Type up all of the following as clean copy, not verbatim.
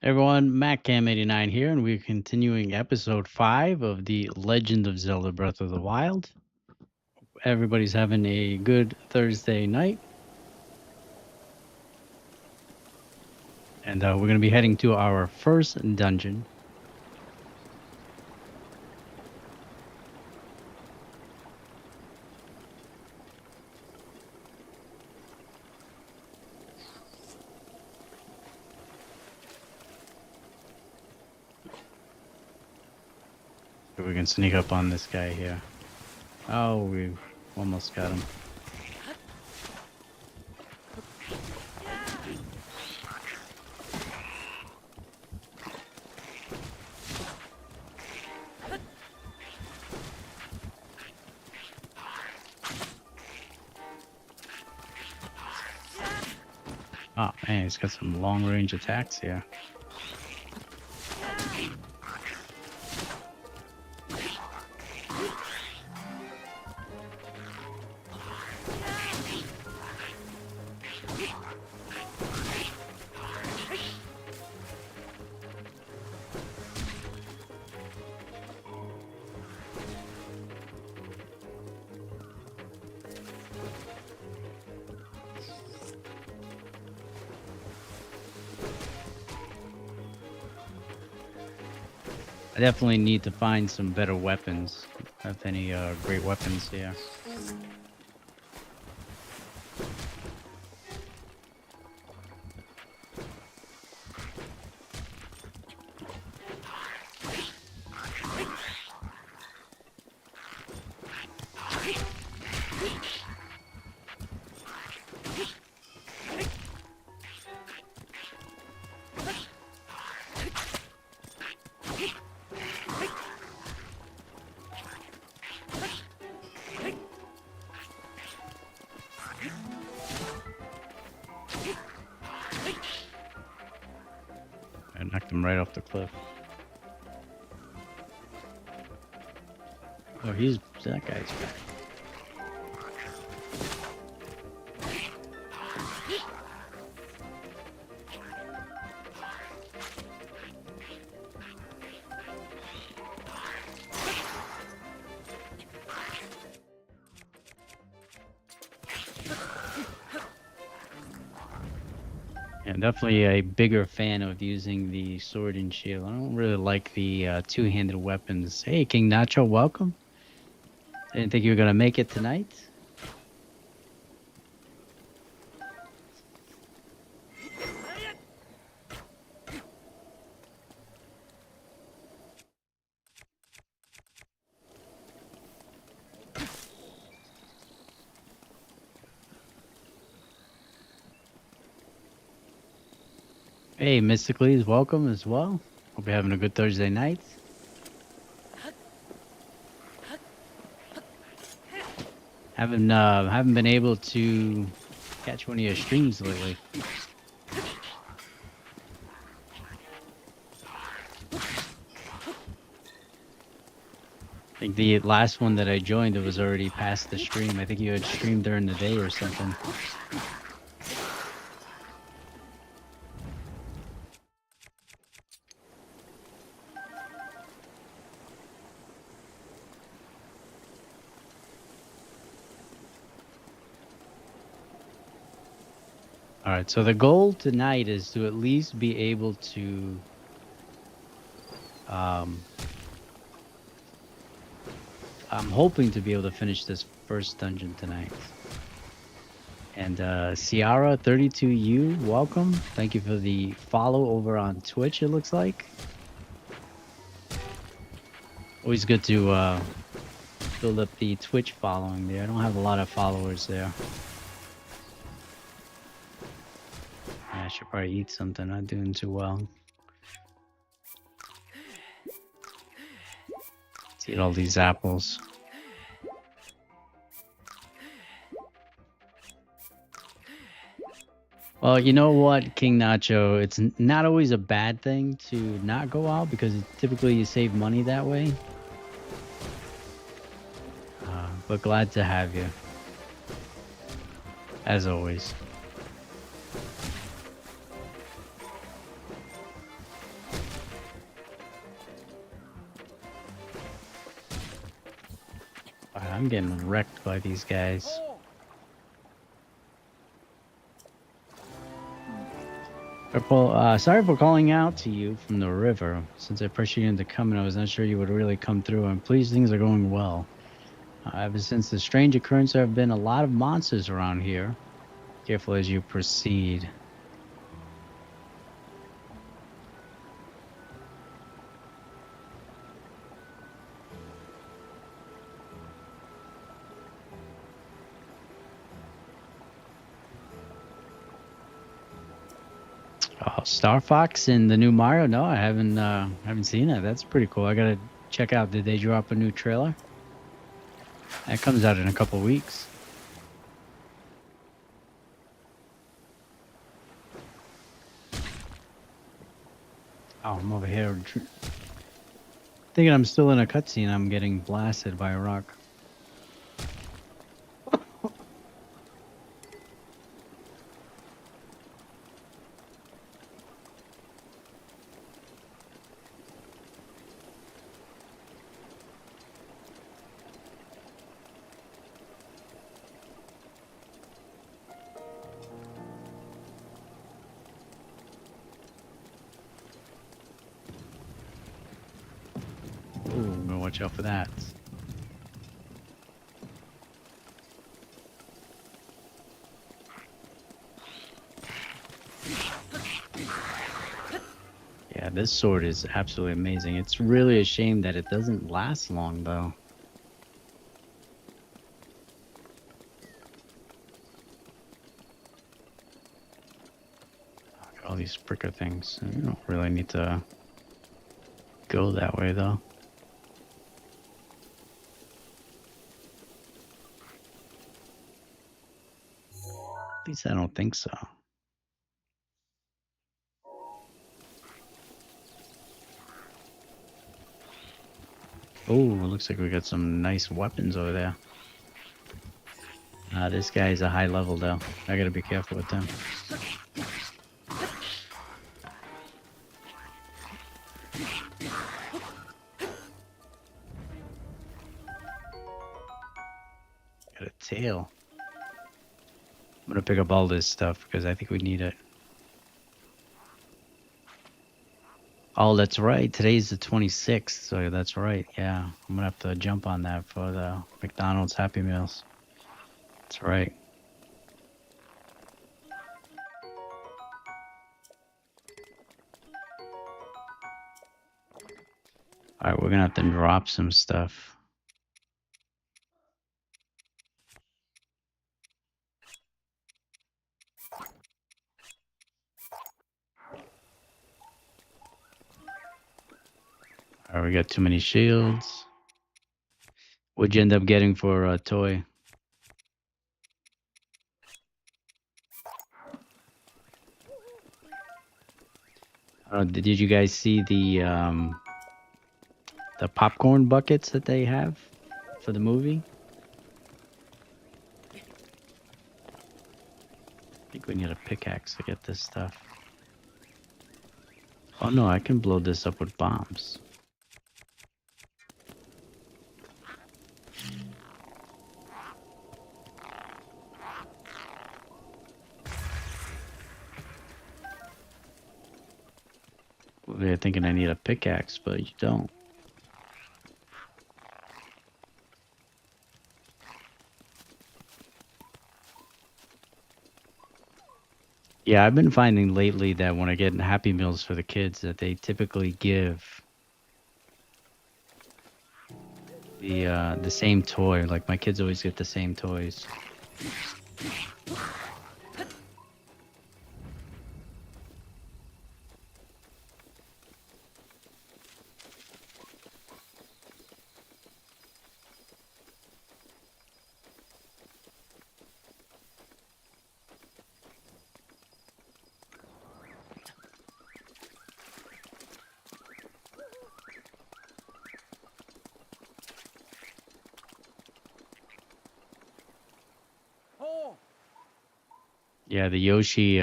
Everyone, MacCam89 here, and we're continuing episode 5 of the Legend of Zelda Breath of the Wild. Everybody's having a good Thursday night. And we're going to be heading to our first dungeon. We can sneak up on this guy here. Oh, we almost got him. Oh man, he's got some long range attacks here. I definitely need to find some better weapons. Have any great weapons here? I knocked him right off the cliff. Oh, that guy's back. Yeah, definitely a bigger fan of using the sword and shield. I don't really like the two-handed weapons. Hey, King Nacho, welcome. Didn't think you were gonna make it tonight. Hey, Mysticles, welcome as well. Hope you're having a good Thursday night. Haven't been able to catch one of your streams lately. I think the last one that I joined, it was already past the stream. I think you had streamed during the day or something. Alright, so the goal tonight is to at least be able to I'm hoping to be able to finish this first dungeon tonight. And Ciara32U, welcome. Thank you for the follow over on Twitch, it looks like. Always good to build up the Twitch following there. I don't have a lot of followers there. I should probably eat something. Not doing too well. Let's eat all these apples. Well, you know what, King Nacho? It's not always a bad thing to not go out because typically you save money that way. But glad to have you. As always. I'm getting wrecked by these guys. Purple, sorry for calling out to you from the river. Since I pressured you into coming, I was not sure you would really come through. I'm pleased things are going well. Ever since the strange occurrence, there have been a lot of monsters around here. Careful as you proceed. Oh, Star Fox in the new Mario? No, I haven't seen it. That's pretty cool. I gotta check out. Did they drop a new trailer? That comes out in a couple weeks. Oh, I'm over here thinking I'm still in a cutscene. I'm getting blasted by a rock. Ooh, I'm gonna watch out for that. Yeah, this sword is absolutely amazing. It's really a shame that it doesn't last long, though. Look at all these pricker things. You don't really need to go that way, though. At least I don't think so. Oh, looks like we got some nice weapons over there. This guy's a high level, though. I gotta be careful with them. Got a tail. I'm gonna pick up all this stuff because I think we need it. Oh, that's right. Today's the 26th, so that's right. Yeah, I'm gonna have to jump on that for the McDonald's Happy Meals. That's right. All right, we're gonna have to drop some stuff. All right, we got too many shields. What'd you end up getting for a toy? Did you guys see the popcorn buckets that they have for the movie? I think we need a pickaxe to get this stuff. Oh no, I can blow this up with bombs. Well, they're thinking I need a pickaxe, but you don't. Yeah, I've been finding lately that when I get Happy Meals for the kids, that they typically give the same toy. Like my kids always get the same toys. Yeah, the Yoshi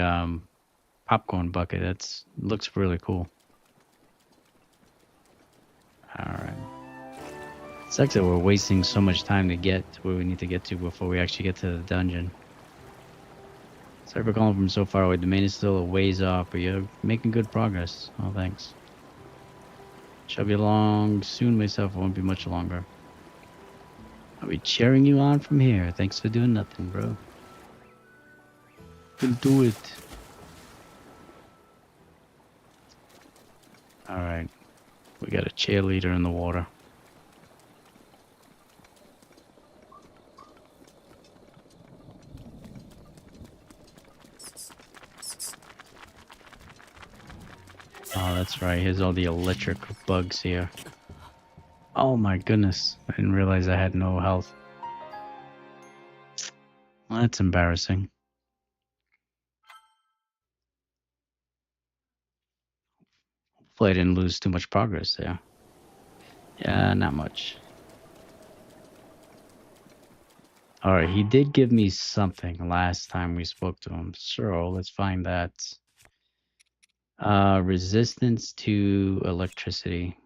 popcorn bucket. That's looks really cool. All right. Sucks that we're wasting so much time to get to where we need to get to before we actually get to the dungeon. Sorry for calling from so far away. The main is still a ways off, but you're making good progress. Oh, thanks. Shall be along soon myself. It won't be much longer. I'll be cheering you on from here. Thanks for doing nothing, bro. Can do it. All right. We got a cheerleader in the water. Oh, that's right. Here's all the electric bugs here. Oh my goodness. I didn't realize I had no health. Well, that's embarrassing. Hopefully I didn't lose too much progress there. Yeah, not much. Alright, he did give me something last time we spoke to him. So let's find that. Resistance to electricity.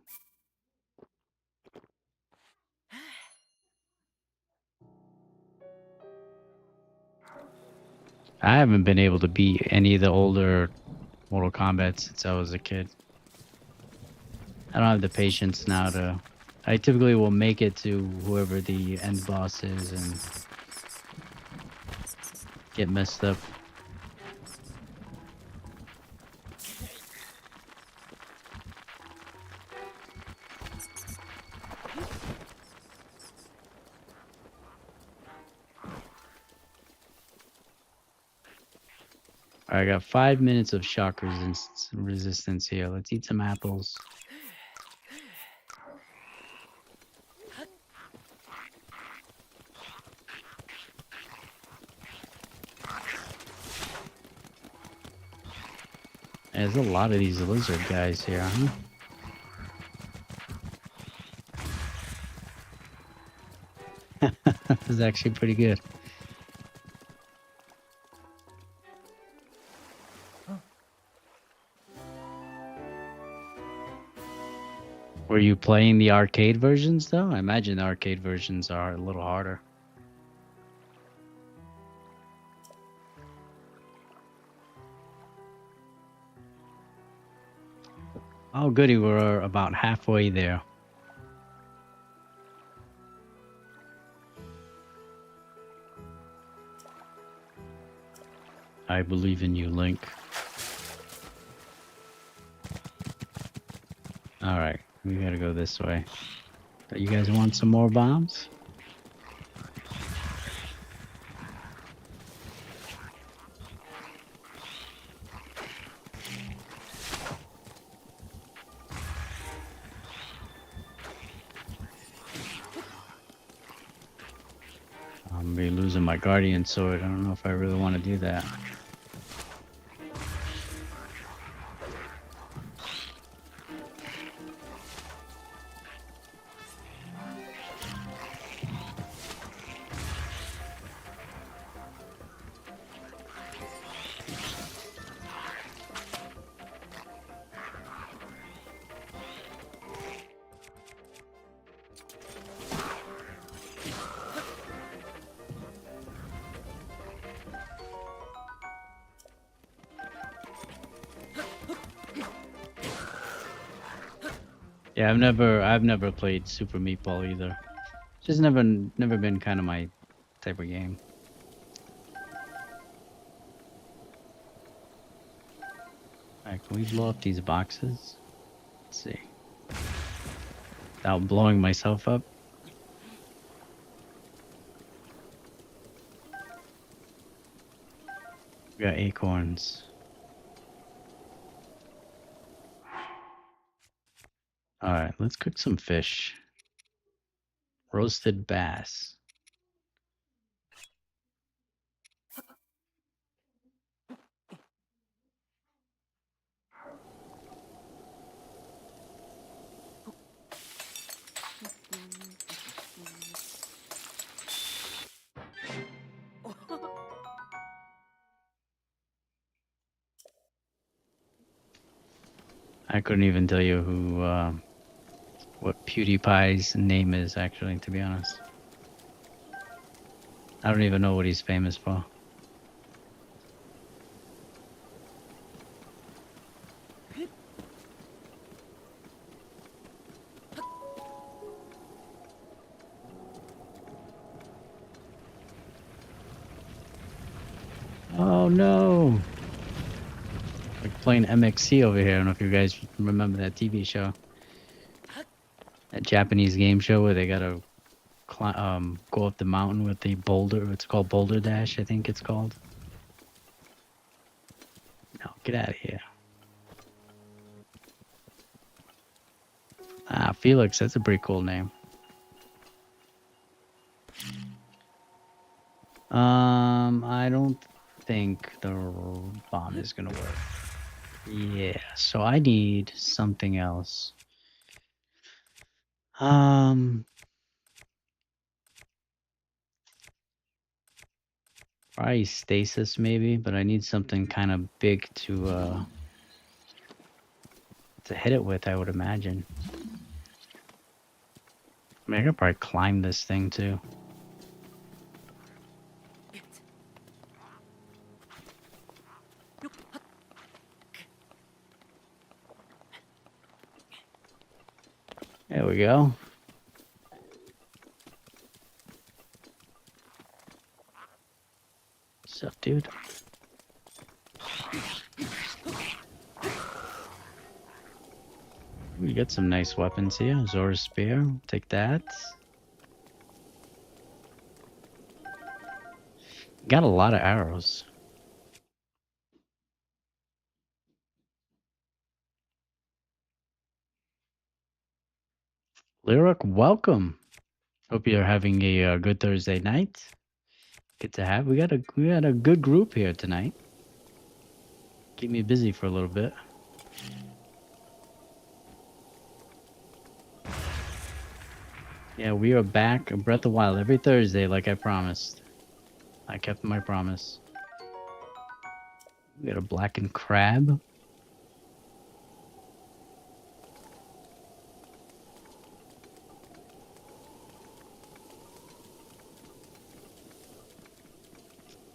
I haven't been able to beat any of the older Mortal Kombat since I was a kid. I don't have the patience now to... I typically will make it to whoever the end boss is and get messed up. I got 5 minutes of shock resistance here. Let's eat some apples. There's a lot of these lizard guys here, huh? This is actually pretty good. Were you playing the arcade versions, though? I imagine the arcade versions are a little harder. Oh, goody, we're about halfway there. I believe in you, Link. Alright, we gotta go this way. You guys want some more bombs? I'm gonna be losing my guardian sword. I don't know if I really want to do that. Yeah, I've never played Super Meatball either. Just never been kind of my type of game. Alright, can we blow up these boxes? Let's see. Without blowing myself up. We got acorns. Alright, let's cook some fish. Roasted bass. I couldn't even tell you who what PewDiePie's name is, actually, to be honest. I don't even know what he's famous for. Oh no! Like playing MXC over here. I don't know if you guys remember that TV show. That Japanese game show where they gotta go up the mountain with the boulder. It's called Boulder Dash, I think it's called. No, get out of here. Ah, Felix, that's a pretty cool name. I don't think the bomb is gonna work. Yeah, so I need something else. Probably stasis maybe, but I need something kind of big to hit it with, I would imagine. I mean, I could probably climb this thing too. There we go. What's up, dude? We got some nice weapons here. Zora's Spear, take that. Got a lot of arrows. Lyric, welcome. Hope you're having a good Thursday night. Good to have. We got a good group here tonight. Keep me busy for a little bit. Yeah, we are back. Breath of the Wild every Thursday, like I promised. I kept my promise. We got a blackened crab.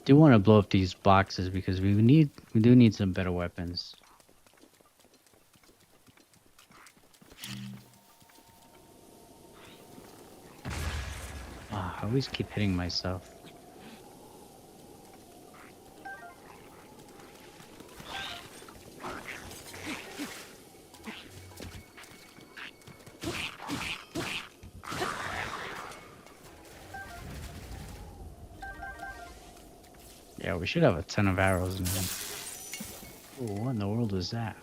Do want to blow up these boxes because we do need some better weapons. I always keep hitting myself. Yeah, we should have a ton of arrows now. Ooh, what in the world is that?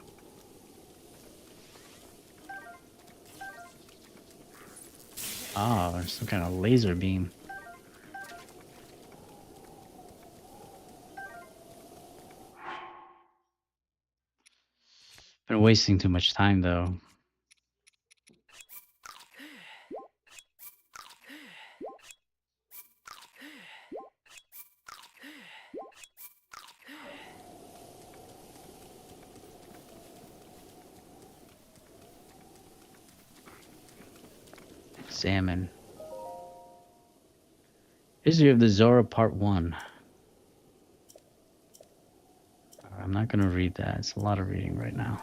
Oh, some kind of laser beam. Been wasting too much time though. Salmon. History of the Zora Part 1. I'm not gonna read that. It's a lot of reading right now.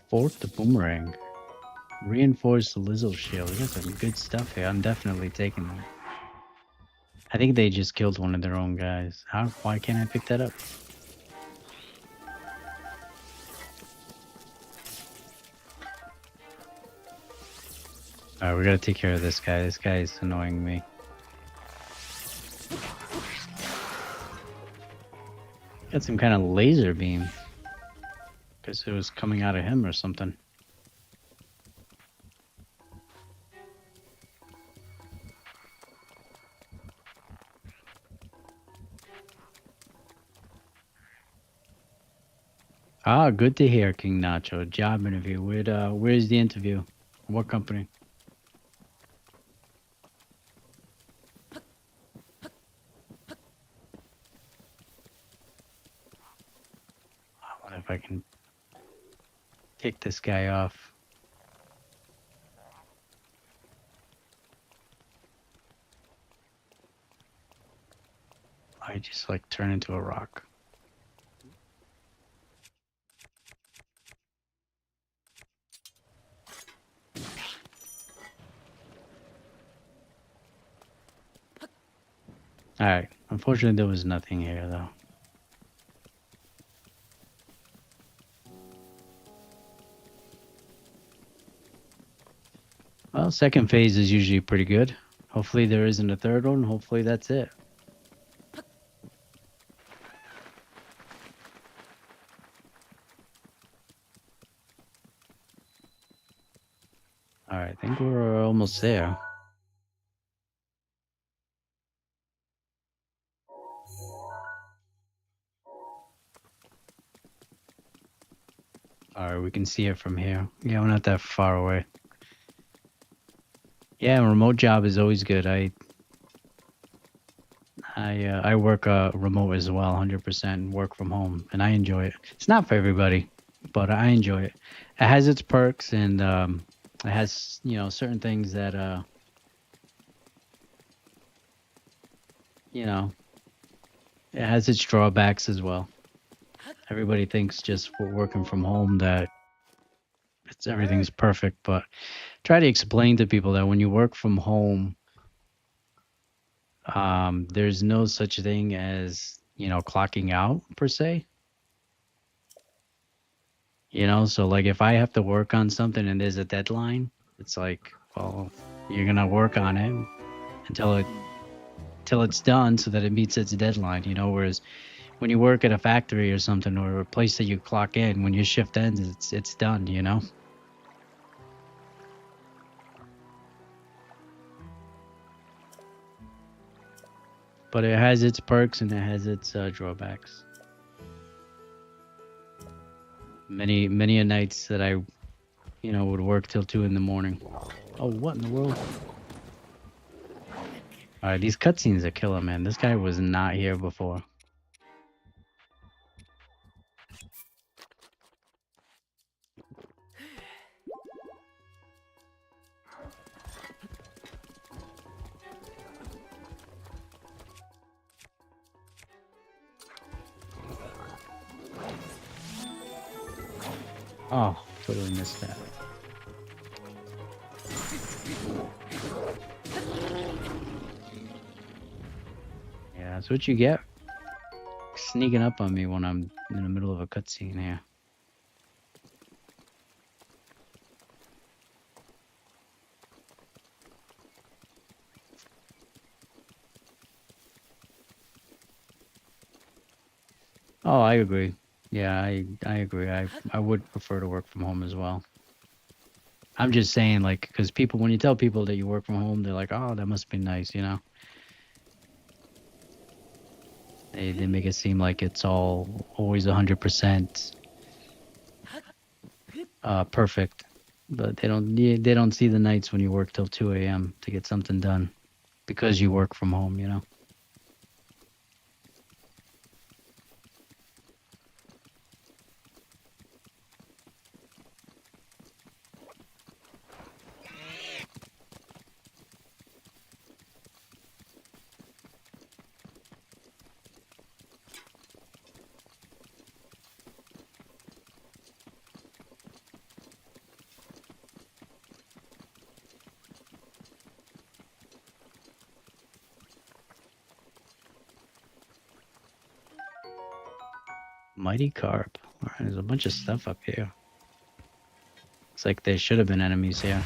Fourth, the boomerang. Reinforce the Lizzo shield. We got some good stuff here. I'm definitely taking that. I think they just killed one of their own guys. Why can't I pick that up? Alright, we gotta take care of this guy. This guy is annoying me. Got some kind of laser beam. Guess it was coming out of him or something. Ah, good to hear, King Nacho. Job interview. Where's the interview? What company? I wonder if I can kick this guy off. I just like turn into a rock. Alright. Unfortunately, there was nothing here, though. Well, second phase is usually pretty good. Hopefully there isn't a third one. Hopefully that's it. Alright, I think we're almost there. Alright, we can see it from here. Yeah, we're not that far away. Yeah, remote job is always good. I work remote as well, 100% work from home, and I enjoy it. It's not for everybody, but I enjoy it. It has its perks, and it has certain things that it has its drawbacks as well. Everybody thinks just for working from home that everything's perfect, but try to explain to people that when you work from home, there's no such thing as clocking out per se. So like if I have to work on something and there's a deadline, it's like, well, you're gonna work on it until it's done so that it meets its deadline. Whereas when you work at a factory or something, or a place that you clock in, when your shift ends, it's done. But it has its perks and it has its drawbacks. Many a nights that I would work till 2 in the morning. Oh, what in the world? Alright, these cutscenes are killer, man. This guy was not here before. Oh, totally missed that. Yeah, that's what you get. Sneaking up on me when I'm in the middle of a cutscene here. Oh, I agree. Yeah, I agree. I would prefer to work from home as well. I'm just saying, like, because people, when you tell people that you work from home, they're like, oh, that must be nice, They make it seem like it's all always 100% perfect, but they don't see the nights when you work till 2 a.m. to get something done because you work from home. Mighty carp. All right, there's a bunch of stuff up here. It's like there should have been enemies here.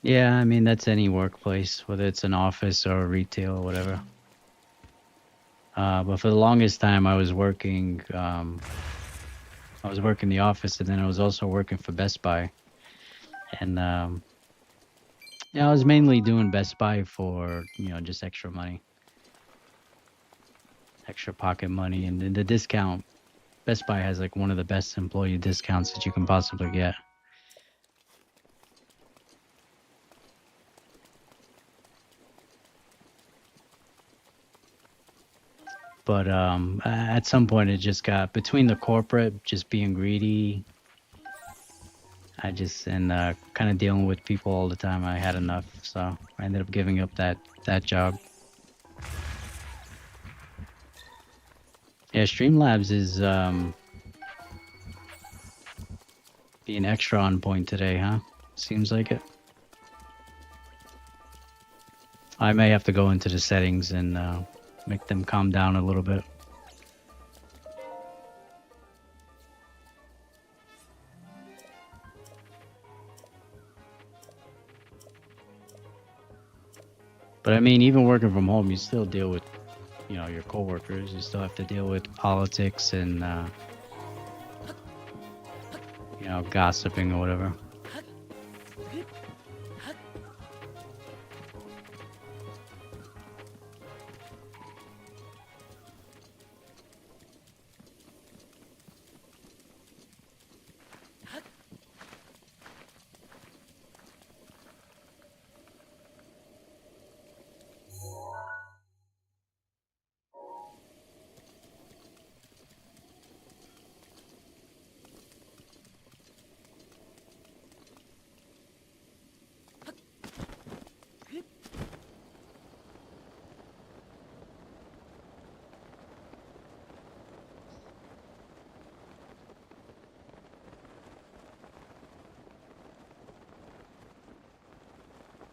Yeah, I mean, that's any workplace, whether it's an office or retail or whatever. But for the longest time, I was working I was working the office, and then I was also working for Best Buy. And yeah, I was mainly doing Best Buy for just extra money, extra pocket money, and then the discount. Best Buy has like one of the best employee discounts that you can possibly get. But at some point, it just got between the corporate just being greedy. I just and kind of dealing with people all the time. I had enough, so I ended up giving up that job. Yeah, Streamlabs is being extra on point today, huh? Seems like it. I may have to go into the settings and make them calm down a little bit. But I mean, even working from home, you still deal with, your coworkers. You still have to deal with politics and, gossiping or whatever.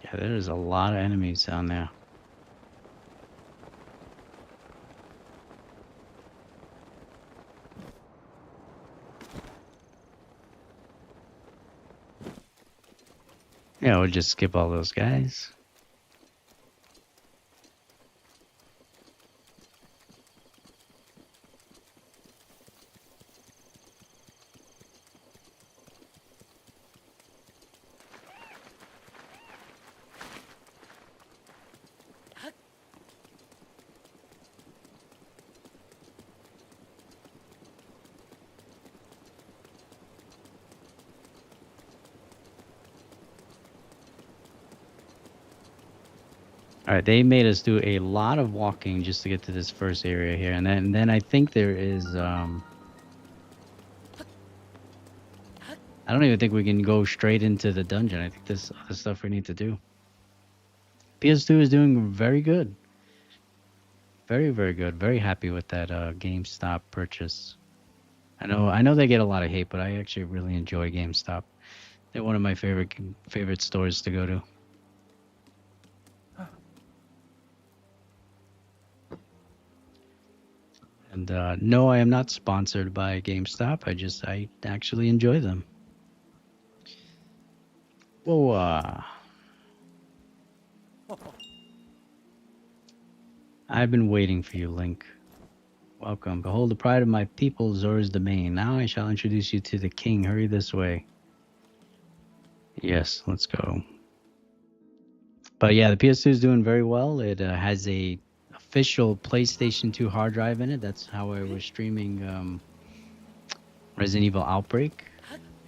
Yeah, there's a lot of enemies down there. Yeah, we'll just skip all those guys. All right, they made us do a lot of walking just to get to this first area here, and then I think there is I don't even think we can go straight into the dungeon. I think there's other stuff we need to do. PS2 is doing very good. Very, very good. Very happy with that GameStop purchase. I know they get a lot of hate, but I actually really enjoy GameStop. They're one of my favorite stores to go to. And no, I am not sponsored by GameStop. I actually enjoy them. Well, I've been waiting for you, Link. Welcome. Behold the pride of my people, Zora's domain. Now I shall introduce you to the king. Hurry this way. Yes, let's go. But yeah, the PS2 is doing very well. It has a official PlayStation 2 hard drive in it. That's how I was streaming Resident Evil Outbreak,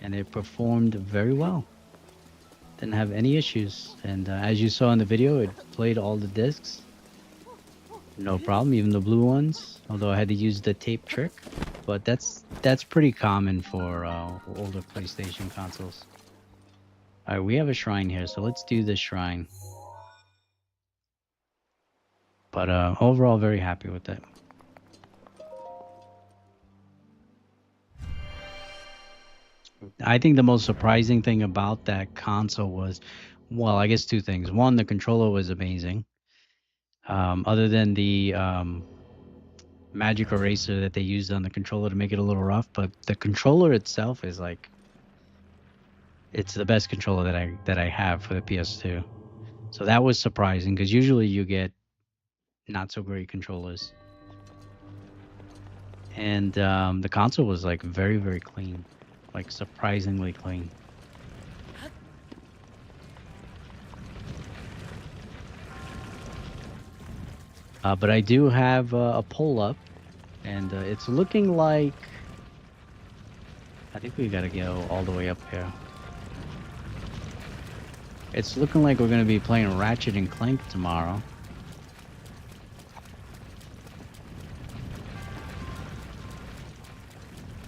and it performed very well. Didn't have any issues, and as you saw in the video, it played all the discs. No problem, even the blue ones. Although I had to use the tape trick, but that's pretty common for older PlayStation consoles. All right, we have a shrine here, so let's do this shrine. But overall, very happy with it. I think the most surprising thing about that console was, well, I guess two things. One, the controller was amazing. Other than the magic eraser that they used on the controller to make it a little rough, but the controller itself is like, it's the best controller that I have for the PS2. So that was surprising because usually you get not so great controllers. And the console was like very, very clean, like surprisingly clean. But I do have a pull up, and it's looking like I think we gotta go all the way up here. It's looking like we're gonna be playing Ratchet and Clank tomorrow.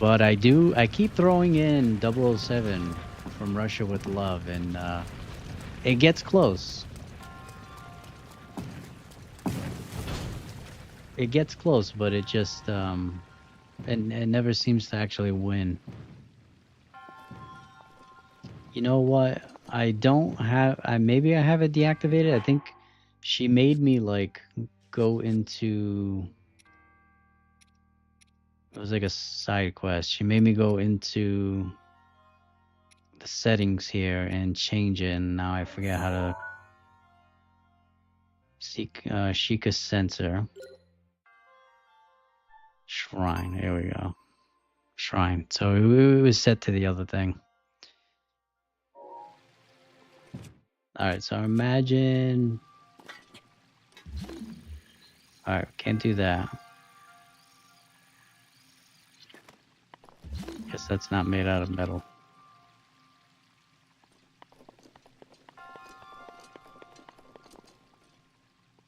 But I keep throwing in 007 from Russia with Love, and it gets close. It gets close, but it just it never seems to actually win. You know what? I don't have. Maybe I have it deactivated. I think she made me like go into. It was like a side quest. She made me go into the settings here and change it, and now I forget how to seek Sheikah sensor. Shrine. There we go. Shrine. So it was set to the other thing. Alright, so imagine... Alright, can't do that. Guess that's not made out of metal.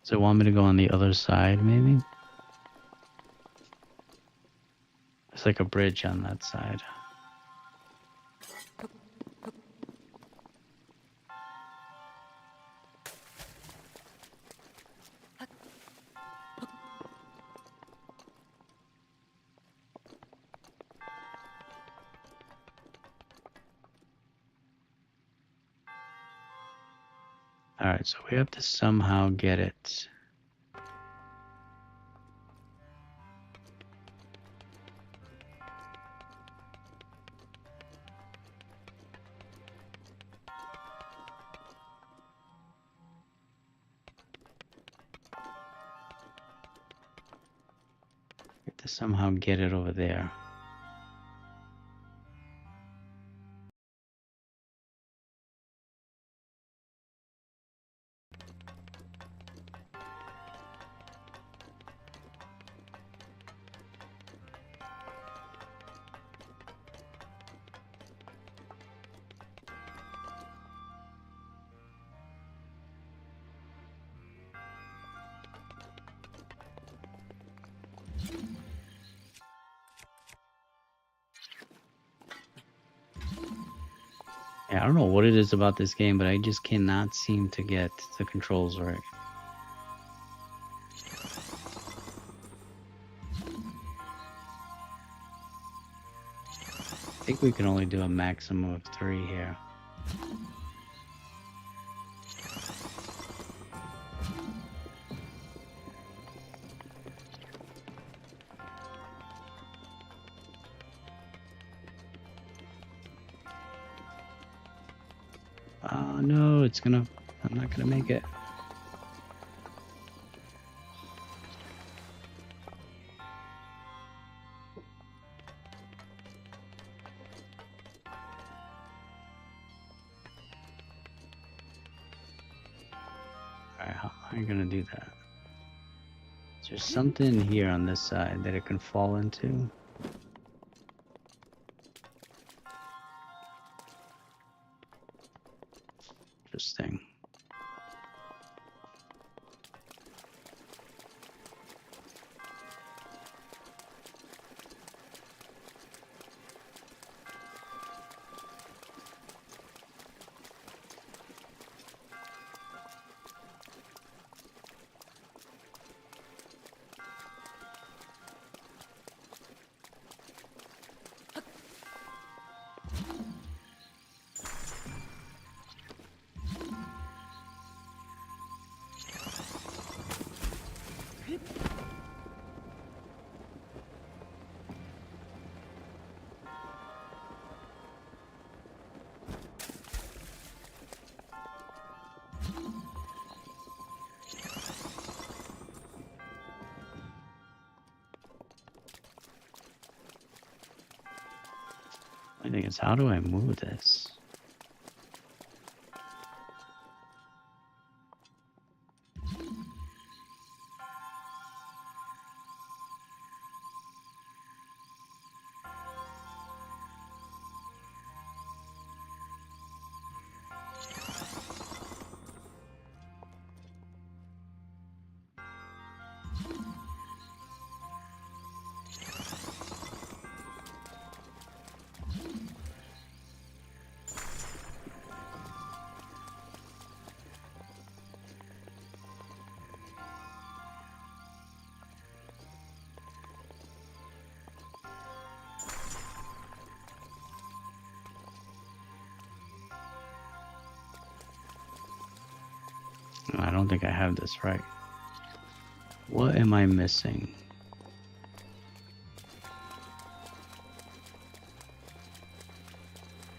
So want me to go on the other side, maybe? It's like a bridge on that side. Alright, so we have to somehow get it. We have to somehow get it over there. Yeah, I don't know what it is about this game, but I just cannot seem to get the controls right. I think we can only do a maximum of 3 here. Oh no, I'm not gonna make it. Alright, how am I gonna do that? Is there something here on this side that it can fall into? Interesting. The thing is, how do I move this? I don't think I have this right. What am I missing?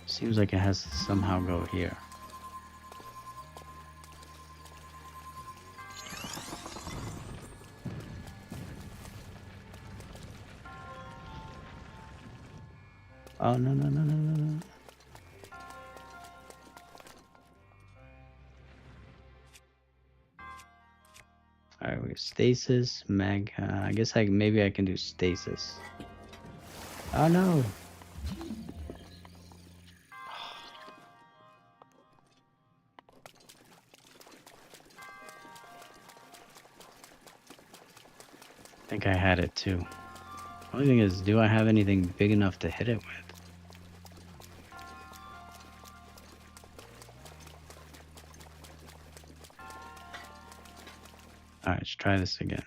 Seems like it has to somehow go here. Oh, no, no, no, no, no, no. Alright, we got stasis, mag. I guess maybe I can do stasis. Oh no! I think I had it too. Only thing is, do I have anything big enough to hit it with? Alright, let's try this again.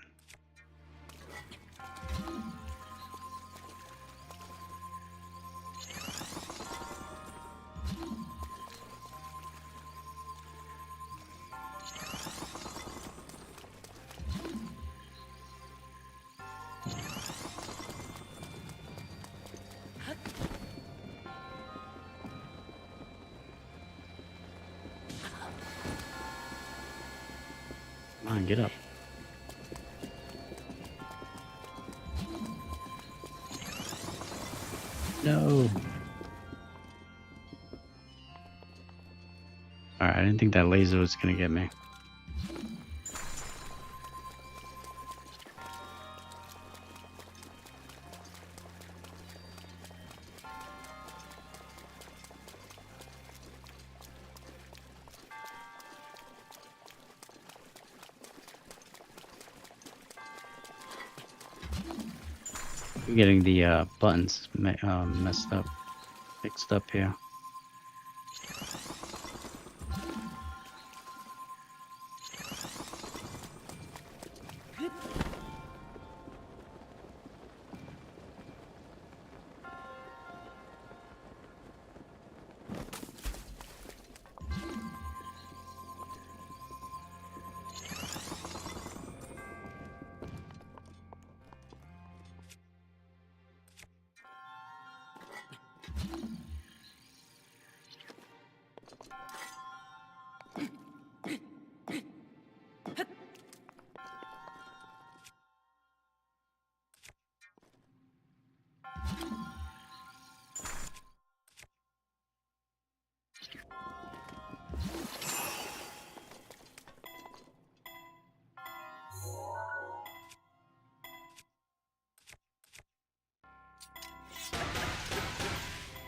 Come on, get up. No. Alright, I didn't think that laser was gonna get me. I'm getting the buttons messed up, fixed up here.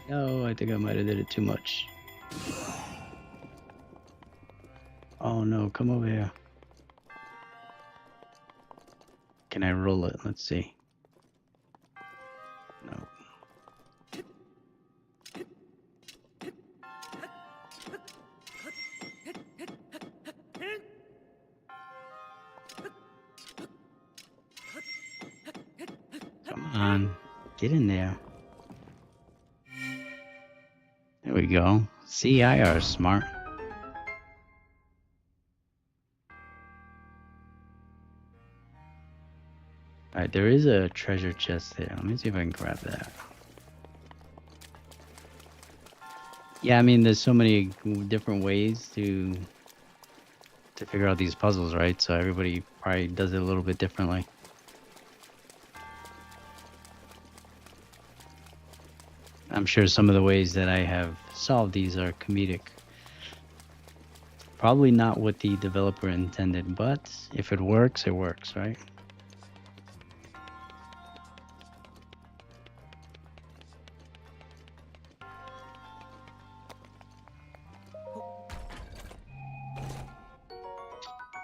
No, I think I might have did it too much. Oh no, come over here. Can I roll it? Let's see. No. Come on, get in there. There we go. See, I are smart. Alright, there is a treasure chest there. Let me see if I can grab that. Yeah, I mean, there's so many different ways to figure out these puzzles, right? So everybody probably does it a little bit differently. I'm sure some of the ways that I have solved these are comedic. Probably not what the developer intended, but if it works, right?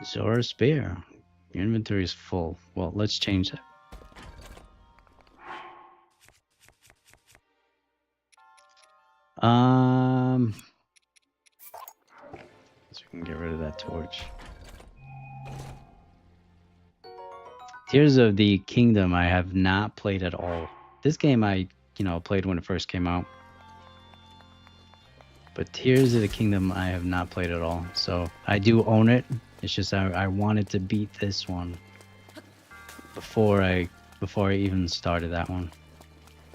Zora Spear. Your inventory is full. Well, let's change that. So we can get rid of that torch. Tears of the Kingdom I have not played at all. This game I, played when it first came out. But Tears of the Kingdom I have not played at all. So I do own it. It's just I wanted to beat this one before I even started that one.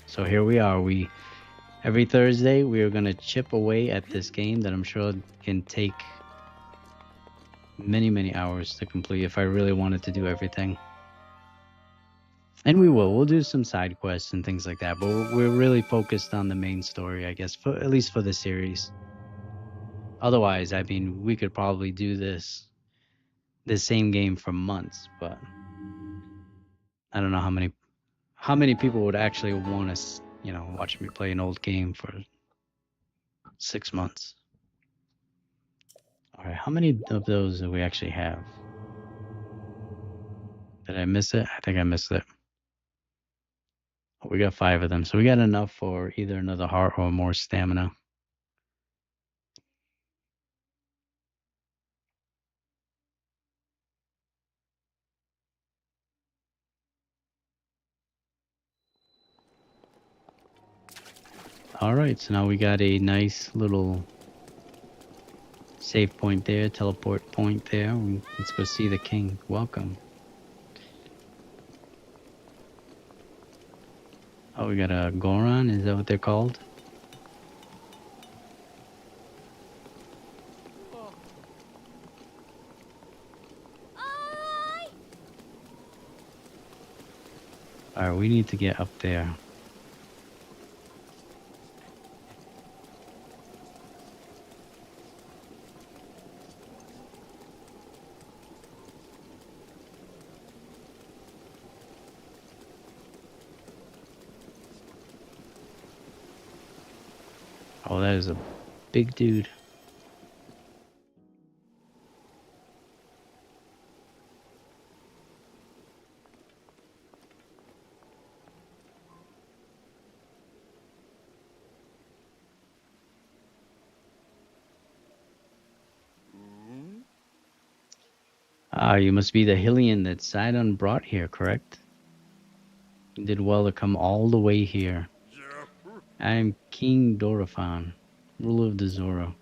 So here we are. Every Thursday we are gonna chip away at this game that I'm sure can take many hours to complete if I really wanted to do everything. And we'll do some side quests and things like that, but we're really focused on the main story, I guess, at least for the series. Otherwise, I mean, we could probably do this same game for months, but I don't know how many people would actually want to, watch me play an old game for 6 months. All right, how many of those do we actually have? Did I miss it? I think I missed it. Oh, we got 5 of them, so we got enough for either another heart or more stamina. All right, so now we got a nice little save point there, teleport point there. Let's go see the king. Welcome. Oh, we got a Goron. Is that what they're called? All right, we need to get up there. Oh, that is a big dude. Ah, you must be the Hylian that Sidon brought here, correct? You did well to come all the way here. I am King Dorephan, ruler of the Zora.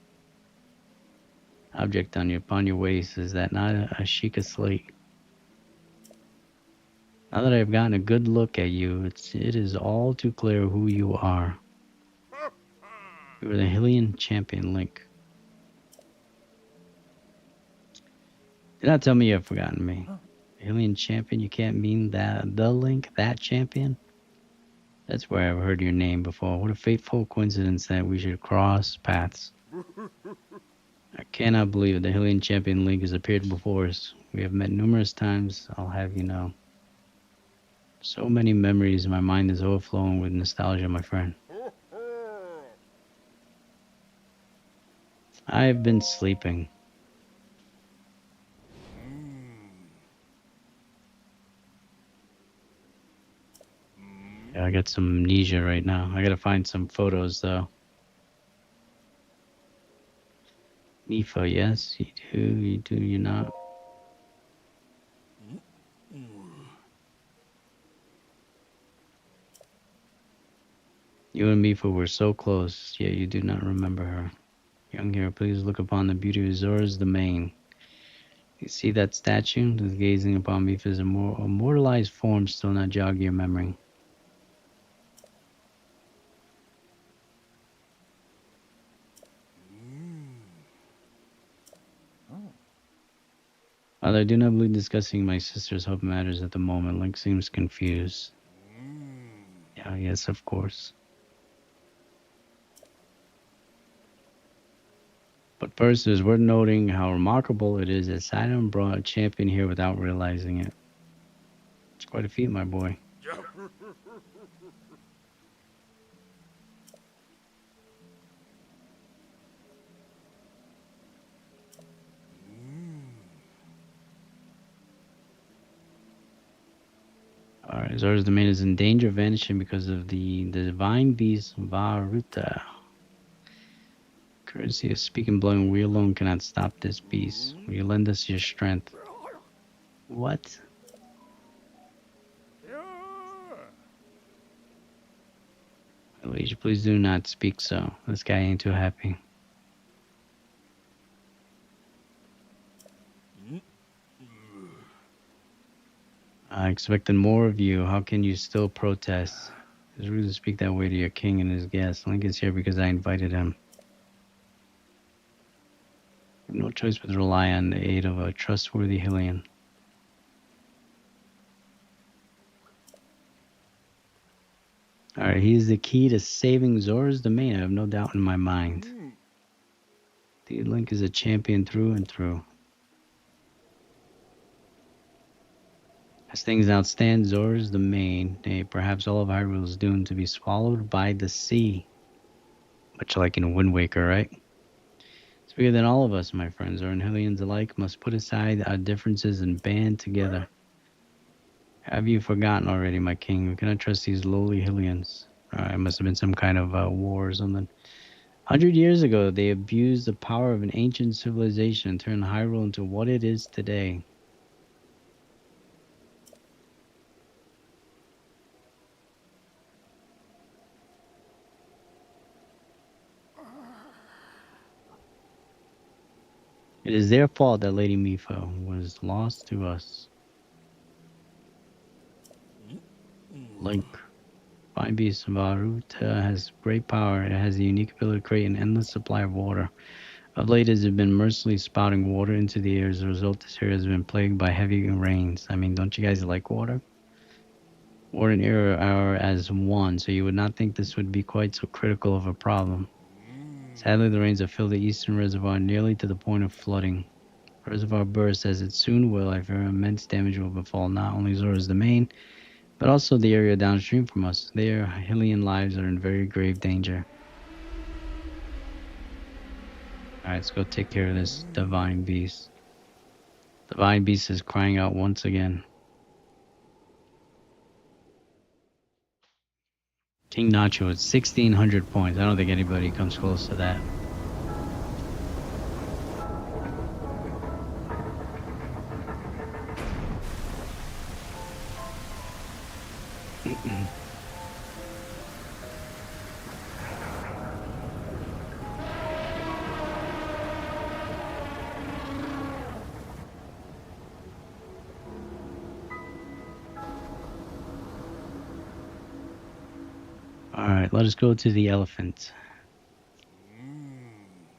Object upon your waist, is that not a Sheikah slate? Now that I've gotten a good look at you, it is all too clear who you are. You are the Hylian champion, Link. Do not tell me you have forgotten me. Hylian champion, you can't mean the Link, that champion? That's where I've heard your name before. What a fateful coincidence that we should cross paths. I cannot believe it. The Hylian champion Link has appeared before us. We have met numerous times, I'll have you know. So many memories, my mind is overflowing with nostalgia, my friend. I've been sleeping. Yeah, I got some amnesia right now. I gotta find some photos, though. Mifa, yes, you do, you not. You and Mifa were so close, yet you do not remember her. Young hero, please look upon the beauty of Zora's domain. You see that statue? Does gazing upon Mifa's immortalized form still not jog your memory? Although I do not believe discussing my sister's hope matters at the moment. Link seems confused. Yeah, yes, of course. But first, it is worth noting how remarkable it is that Saturn brought a champion here without realizing it. It's quite a feat, my boy. Alright, Zora's domain is in danger of vanishing because of the divine beast Varuta. Courtesy of speaking blowing, we alone cannot stop this beast. Will you lend us your strength? What? Elijah, please do not speak so. This guy ain't too happy. I expected more of you. How can you still protest? It's rude to speak that way to your king and his guests. Link is here because I invited him. I have no choice but to rely on the aid of a trustworthy Hylian. Alright, he is the key to saving Zora's domain. I have no doubt in my mind. The Link is a champion through and through. As things now stand, Zora's domain, nay, perhaps all of Hyrule is doomed to be swallowed by the sea. Much like in Wind Waker, right? It's bigger than all of us, my friends. Zora and Hylians alike must put aside our differences and band together. Have you forgotten already, my king? We cannot trust these lowly Hylians. It must have been some kind of war or something. 100 years ago, they abused the power of an ancient civilization and turned Hyrule into what it is today. It is their fault that Lady Mipha was lost to us. Link. Fine beast Varuta has great power. It has the unique ability to create an endless supply of water. Of late, it has been mercilessly spouting water into the air. As a result, this area has been plagued by heavy rains. I mean, don't you guys like water? Water and air are as one, so you would not think this would be quite so critical of a problem. Sadly, the rains have filled the eastern reservoir nearly to the point of flooding. The reservoir bursts as it soon will. I fear immense damage will befall not only Zora's domain, but also the area downstream from us. Their Hylian lives are in very grave danger. Alright, let's go take care of this divine beast. Divine beast is crying out once again. King Nacho at 1,600 points. I don't think anybody comes close to that. Alright, let us go to the elephant.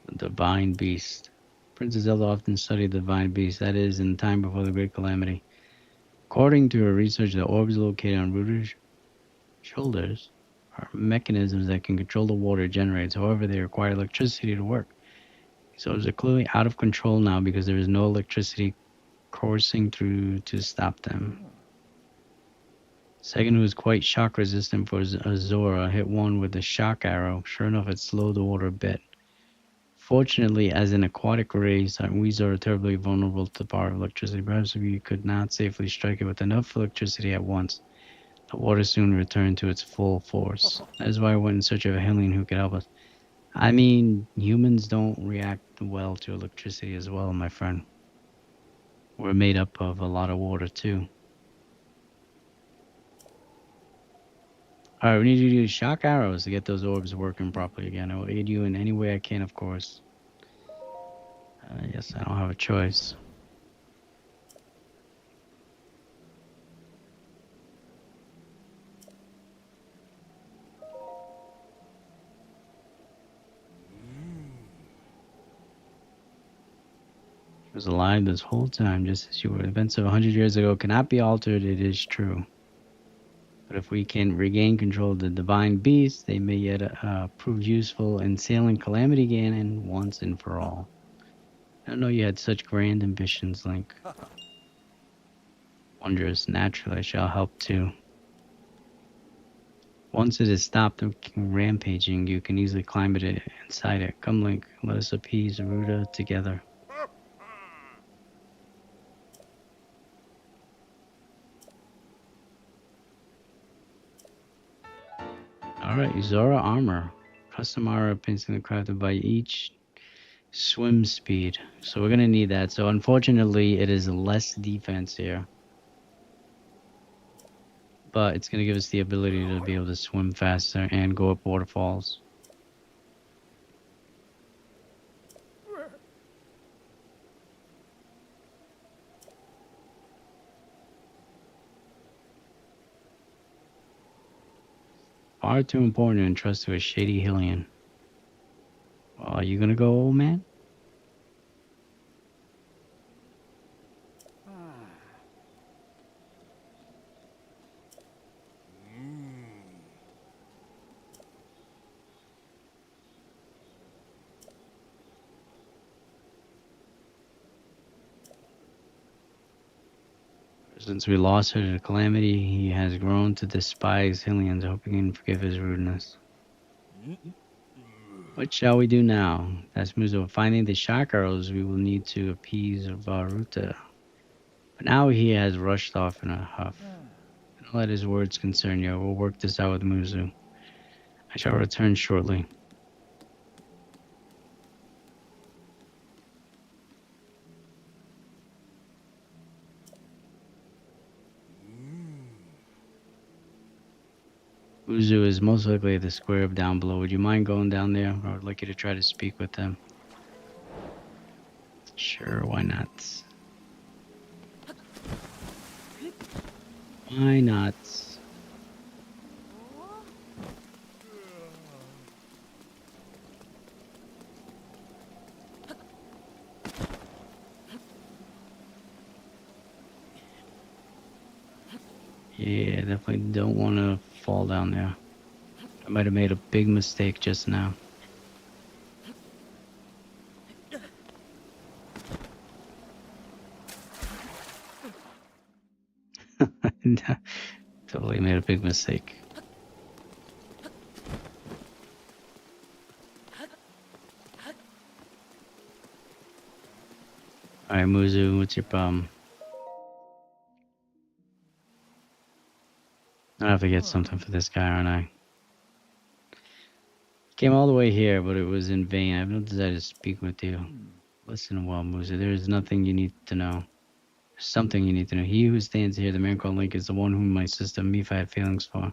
The divine beast. Princess Zelda often studied the divine beast, that is, in time before the Great Calamity. According to her research, the orbs located on Ruder's shoulders are mechanisms that can control the water it generates. However, they require electricity to work. These orbs are clearly out of control now because there is no electricity coursing through to stop them. Second, who is quite shock resistant for Zora, hit one with a shock arrow. Sure enough, it slowed the water a bit. Fortunately, as an aquatic race, we are terribly vulnerable to the power of electricity. Perhaps we could not safely strike it with enough electricity at once. The water soon returned to its full force. That is why I went in search of a Hylian who could help us. I mean, humans don't react well to electricity as well, my friend. We're made up of a lot of water, too. Alright, we need you to use shock arrows to get those orbs working properly again. I will aid you in any way I can, of course. Yes, I don't have a choice. He was alive this whole time, just as you were. Events of 100 years ago cannot be altered, it is true. But if we can regain control of the divine beasts, they may yet prove useful in sailing Calamity Ganon once and for all. I know you had such grand ambitions, Link. Wondrous, naturally, I shall help too. Once it has stopped rampaging, you can easily climb it inside it. Come, Link, let us appease Ruda together. Alright, Zora armor. Custom armor instantly crafted by each swim speed. So we're gonna need that. So unfortunately, it is less defense here. But it's gonna give us the ability to be able to swim faster and go up waterfalls. Far too important to entrust to a shady Hylian. Well, are you gonna go, old man? Since we lost her to Calamity, he has grown to despise Hylians, hoping he can forgive his rudeness. What shall we do now? That's Muzo. Finding the shock arrows, we will need to appease Varuta. But now he has rushed off in a huff. Don't let his words concern you. We'll work this out with Muzu. I shall return shortly. Muzu is most likely at the square up down below. Would you mind going down there? I would like you to try to speak with them. Sure, why not? Why not? Yeah, definitely don't want to fall down there. I might have made a big mistake just now. Totally made a big mistake. Alright, Muzu, what's your problem? I have to get something for this guy, aren't I? Came all the way here, but it was in vain. I have no desire to speak with you. Listen well, Muzu, there is nothing you need to know. There's something you need to know. He who stands here, the man called Link, is the one whom my sister Mifa had feelings for.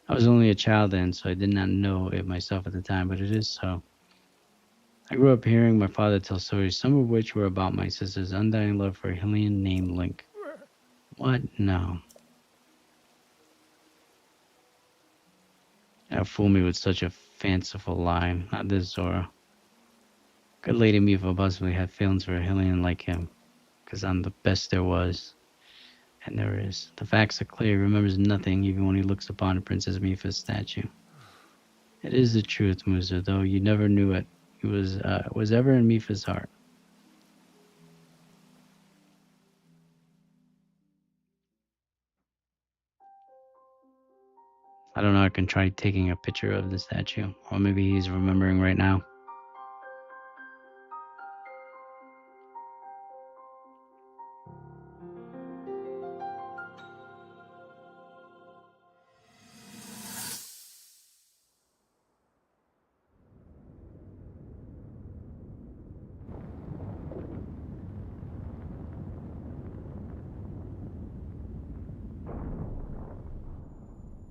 I was only a child then, so I did not know it myself at the time, but it is so. I grew up hearing my father tell stories, some of which were about my sister's undying love for a Hylian named Link. What? No. Don't fool me with such a fanciful lie. Not this Zora. Good Lady Mifa possibly had feelings for a Hylian like him, because I'm the best there was. And there is. The facts are clear. He remembers nothing, even when he looks upon Princess Mifa's statue. It is the truth, Musa, though you never knew it. It was ever in Mifa's heart. I don't know, I can try taking a picture of the statue. Or maybe he's remembering right now.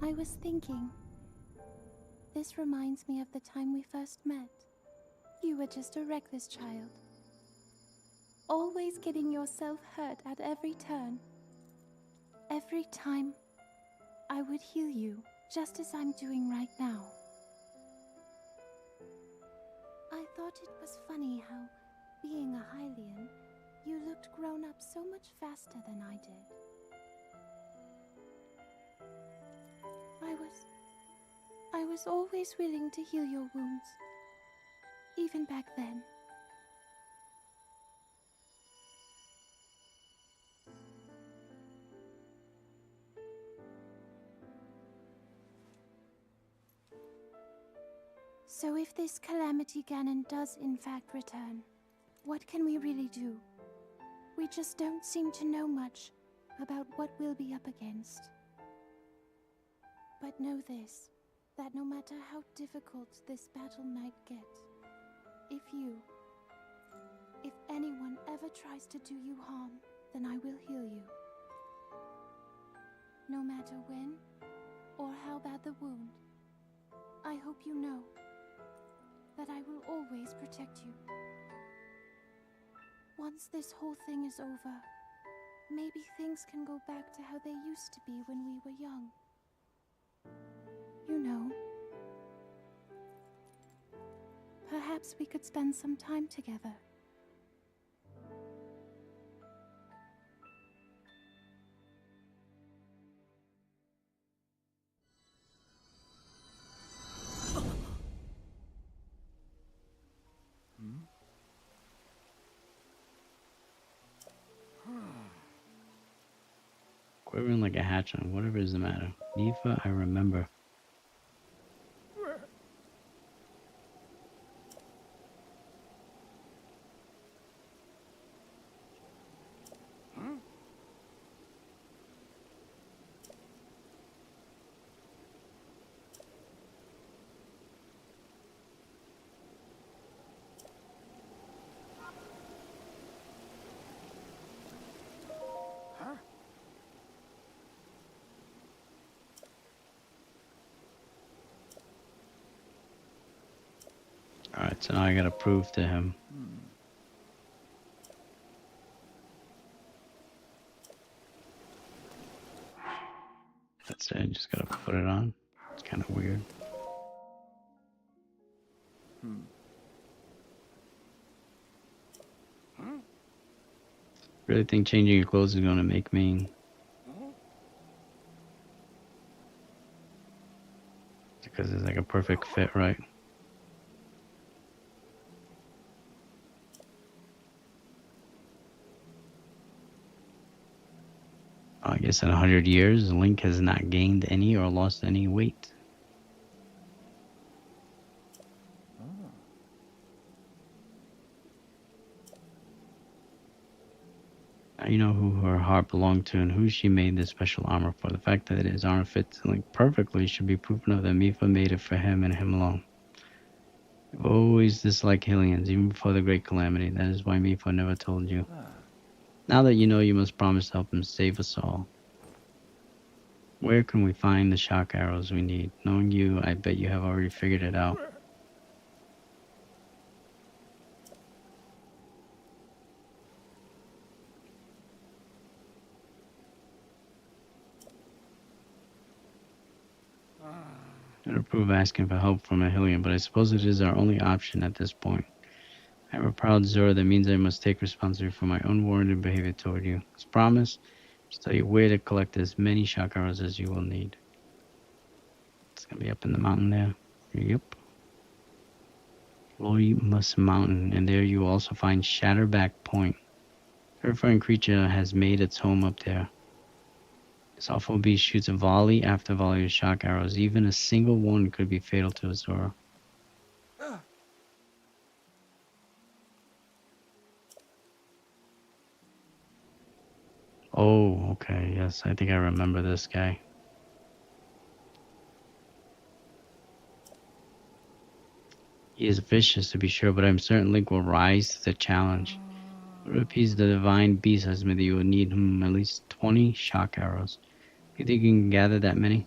I was thinking, this reminds me of the time we first met. You were just a reckless child, always getting yourself hurt at every turn. Every time, I would heal you, just as I'm doing right now. I thought it was funny how, being a Hylian, you looked grown up so much faster than I did. was always willing to heal your wounds, even back then. So if this Calamity Ganon does in fact return, what can we really do? We just don't seem to know much about what we'll be up against. But know this, that no matter how difficult this battle might get, if anyone ever tries to do you harm, then I will heal you. No matter when or how bad the wound, I hope you know that I will always protect you. Once this whole thing is over, maybe things can go back to how they used to be when we were young. You know, perhaps we could spend some time together. Quivering like a hatchet. Whatever is the matter. Nifa, I remember. Alright, so now I gotta prove to him. That's it, I just gotta put it on. It's kind of weird. Really think changing your clothes is gonna make me... Because it's like a perfect fit, right? I guess in 100 years, Link has not gained any or lost any weight. Now you know who her heart belonged to and who she made this special armor for. The fact that his armor fits Link perfectly should be proof enough that Mipha made it for him and him alone. I've always disliked Hylians, even before the Great Calamity. That is why Mipha never told you. Now that you know, you must promise to help him save us all. Where can we find the shock arrows we need? Knowing you, I bet you have already figured it out. I'd approve asking for help from a Hylian, but I suppose it is our only option at this point. I am a proud Zora, that means I must take responsibility for my unwarranted behavior toward you. As promised, just tell you where to collect as many shock arrows as you will need. It's gonna be up in the mountain there. Yep. Lorimus Mountain, and there you will also find Shatterback Point. The terrifying creature has made its home up there. This awful beast shoots a volley after volley of shock arrows. Even a single one could be fatal to a Zora. Oh, okay, yes, I think I remember this guy. He is vicious to be sure, but I'm certain Link will rise to the challenge. To appease the divine beast husband, you will need at least 20 shock arrows. You think you can gather that many?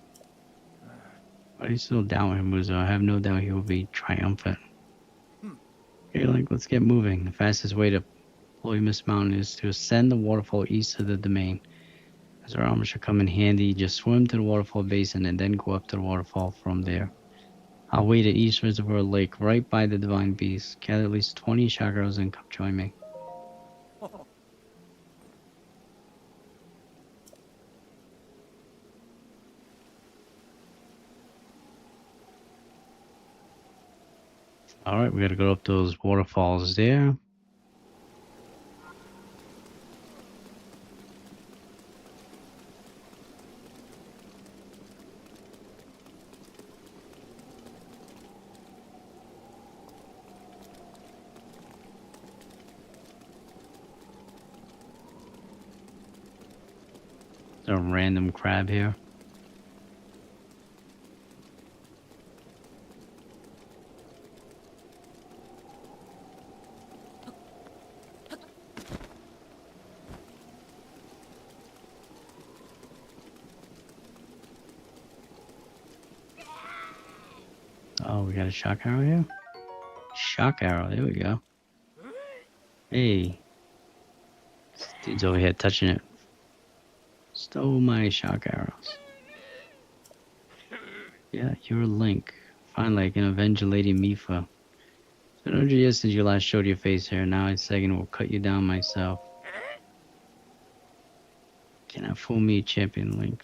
But I still doubt him, Muzo. I have no doubt he will be triumphant. Okay, Link, let's get moving. The fastest way to Lorimus Mountain is to ascend the waterfall east of the domain. As our armor should come in handy, just swim to the waterfall basin and then go up to the waterfall from there. I'll wait at East Reservoir Lake, right by the Divine Beast. Gather at least 20 shock arrows and come join me. All right, we gotta go up those waterfalls there. There's a random crab here. Oh, we got a shock arrow here? Shock arrow, there we go. Hey, this dude's over here touching it. Stole my shock arrows. Yeah, you're Link. Finally, I can avenge Lady Mifa. It's been 100 years since you last showed your face here. Now I second will cut you down myself. Cannot fool me, Champion Link.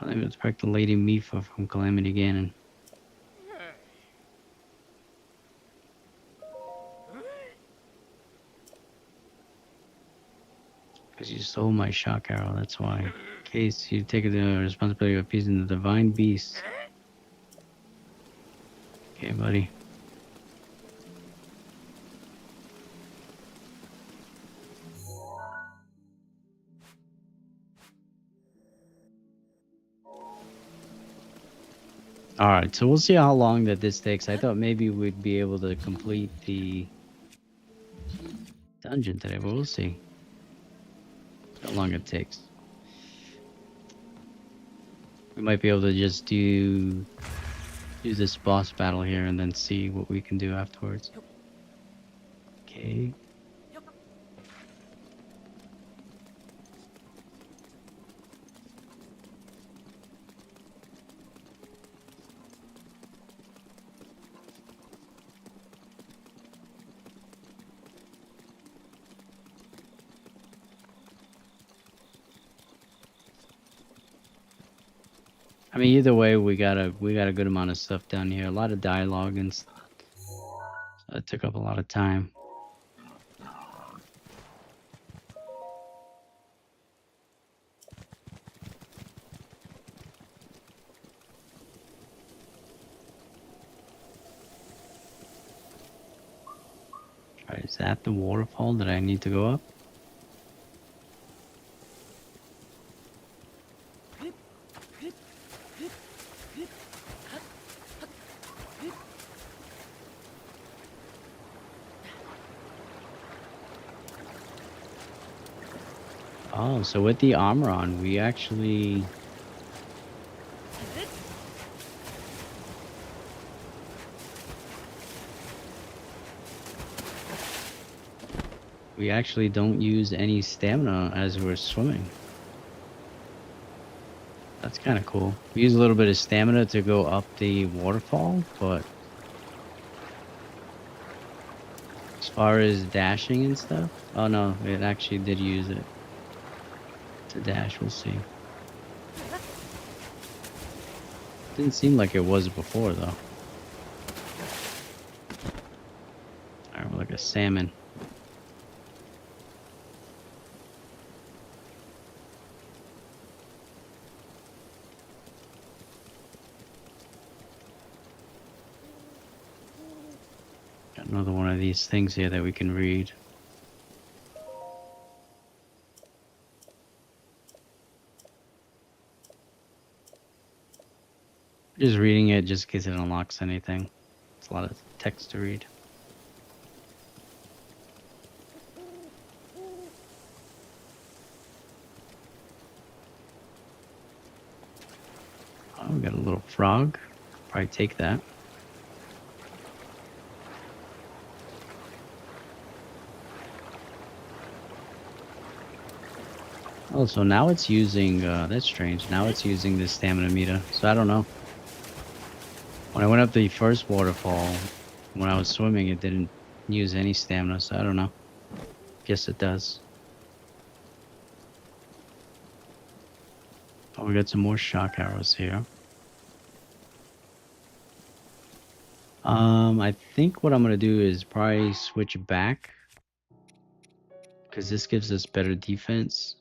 I'll even protect the Lady Mifa from Calamity Ganon. Because you stole my shock arrow, that's why. In case you take the responsibility of appeasing the divine beast. Okay, buddy. Alright, so we'll see how long that this takes. I thought maybe we'd be able to complete the dungeon today, but we'll see how long it takes. We might be able to just do this boss battle here and then see what we can do afterwards. Okay. I mean, either way, we got a good amount of stuff down here. A lot of dialogue and stuff. So it took up a lot of time. Alright, is that the waterfall that I need to go up? Oh, so with the armor on, we actually... We actually don't use any stamina as we're swimming. That's kind of cool. We use a little bit of stamina to go up the waterfall, but... As far as dashing and stuff... Oh no, it actually did use it. To dash, we'll see. Didn't seem like it was before, though. Alright, we're like a salmon. Got another one of these things here that we can read. Just reading it just in case it unlocks anything. It's a lot of text to read. Oh, we got a little frog. Probably take that. Oh, so now it's using, that's strange. Now it's using the stamina meter. So I don't know. When I went up the first waterfall, when I was swimming, it didn't use any stamina, so I don't know. Guess it does. Oh, we got some more shock arrows here. I think what I'm gonna do is probably switch back because this gives us better defense.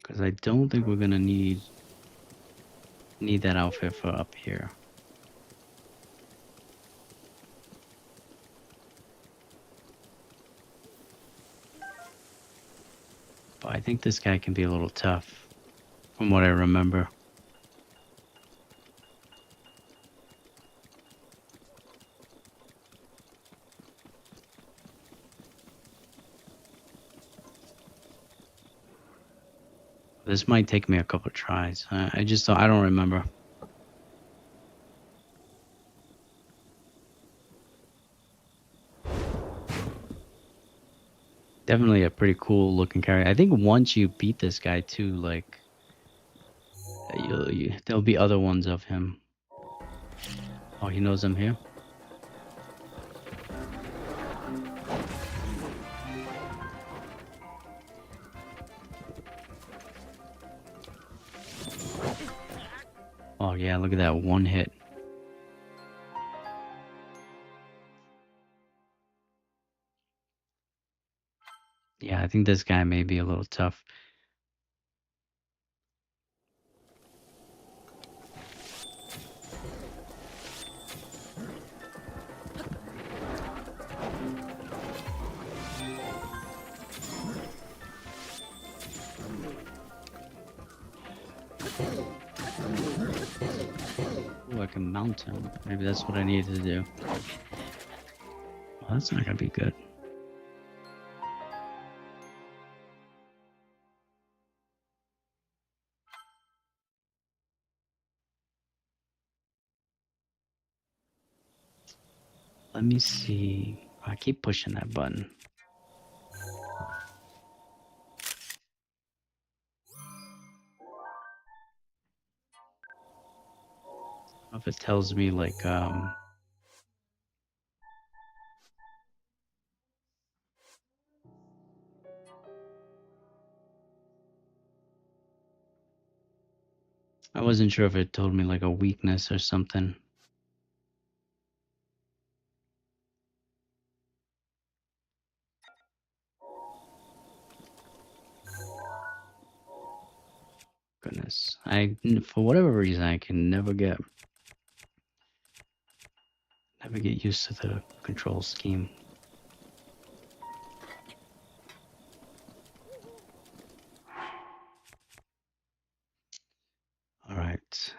Because I don't think we're gonna need that outfit for up here. But I think this guy can be a little tough, from what I remember. This might take me a couple tries. I just I don't remember. Definitely a pretty cool looking character. I think once you beat this guy too, like there'll be other ones of him. Oh, he knows I'm here. Oh yeah, look at that one hit. Yeah, I think this guy may be a little tough. Oh, I can mount him. Maybe that's what I need to do. Well, that's not gonna be good. Let me see. I keep pushing that button. If it tells me like I wasn't sure if it told me like a weakness or something. Goodness. For whatever reason I can never get used to the control scheme. All right.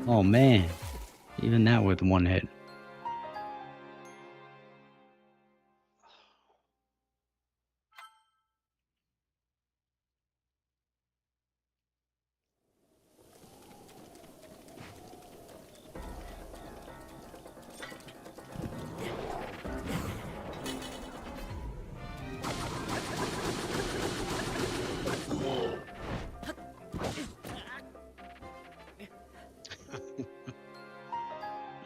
Oh man, even that with one hit.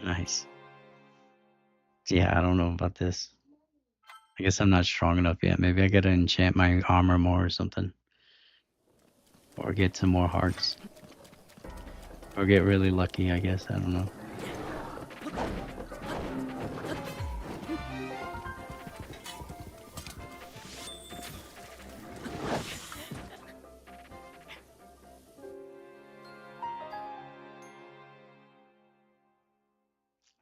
Nice. Yeah, I don't know about this. I guess I'm not strong enough yet. Maybe I gotta enchant my armor more or something. Or get some more hearts. Or get really lucky, I guess. I don't know.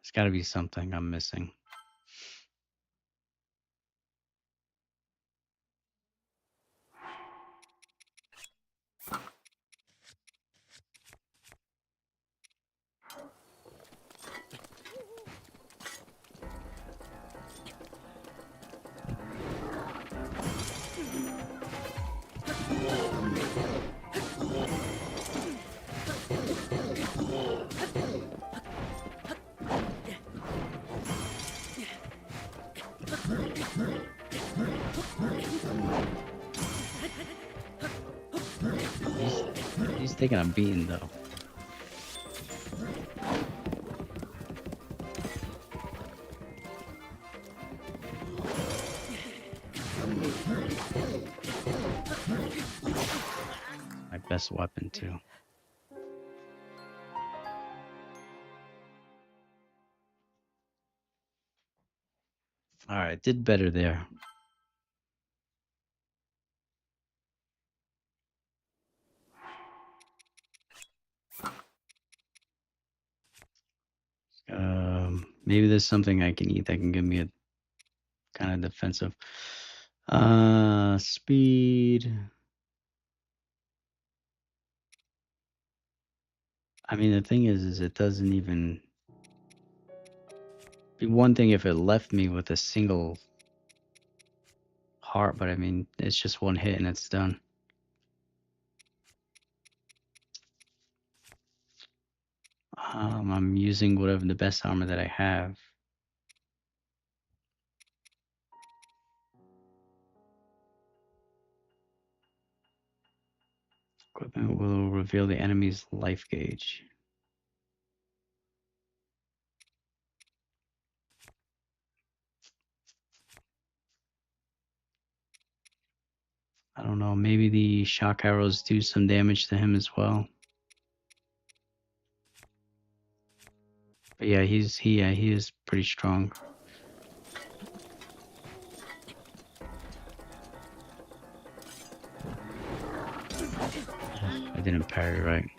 There's gotta be something I'm missing. taking a beating though. My best weapon too. All right, did better there. Maybe there's something I can eat that can give me a kind of defensive. Speed. I mean, the thing is it doesn't even be one thing if it left me with a single heart, but I mean, it's just one hit and it's done. I'm using whatever the best armor that I have. Equipment will reveal the enemy's life gauge. I don't know, maybe the shock arrows do some damage to him as well. But yeah, he is pretty strong. I didn't parry right.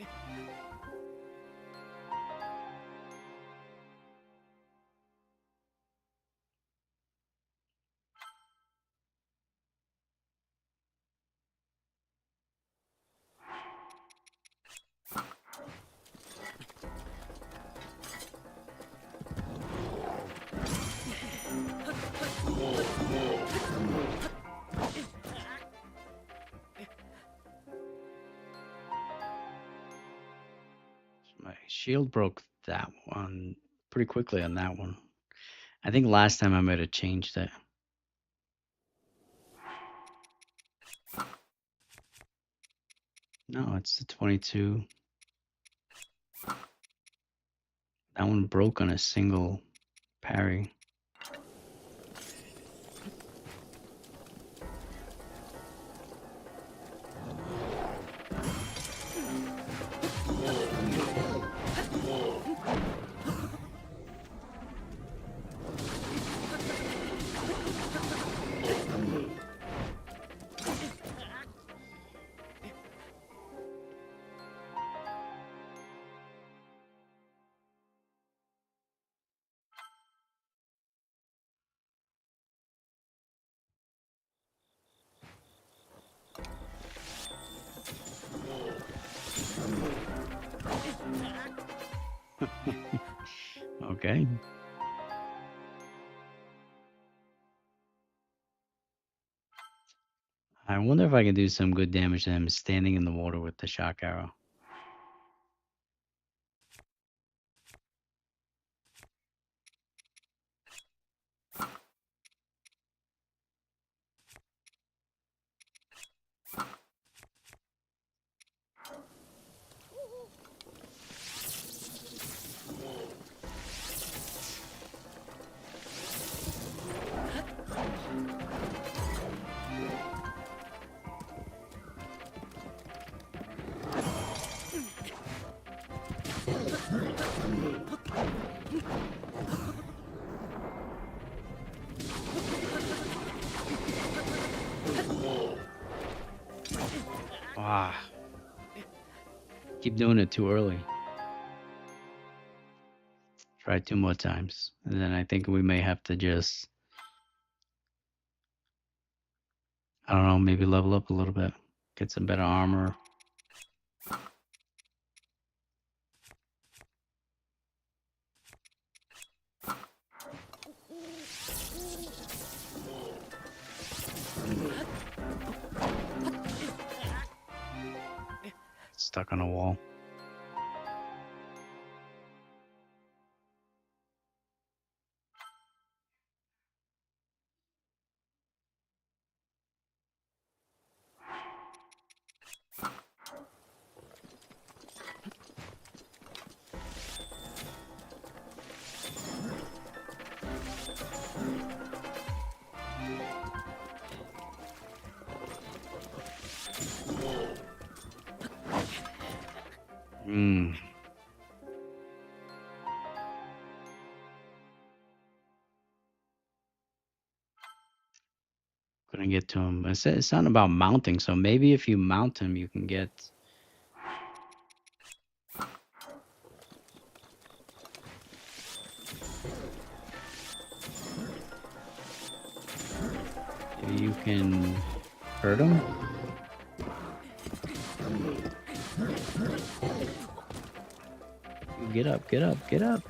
My shield broke that one pretty quickly on that one. I think last time I might have changed it. No, it's the 22. That one broke on a single parry. Okay. I wonder if I can do some good damage to him standing in the water with the shock arrow. Ah, keep doing it too early. Try 2 more times. And then I think we may have to just, I don't know, maybe level up a little bit. Get some better armor. Stuck on a wall. Hmm. Couldn't get to him. It's not about mounting, so maybe if you mount him, you can get. Maybe you can hurt him. Get up, get up, get up.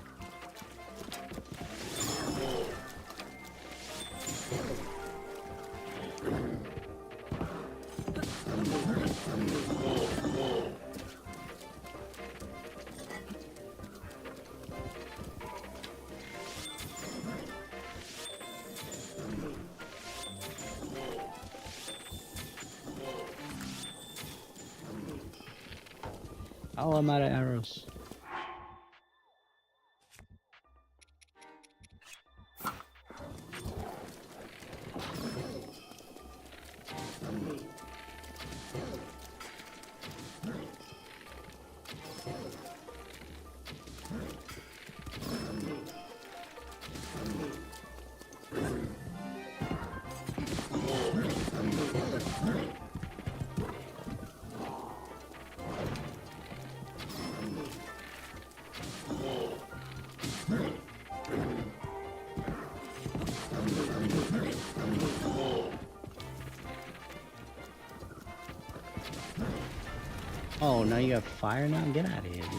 Oh, I'm out of arrows. Oh, now you got fire now? Get out of here, dude.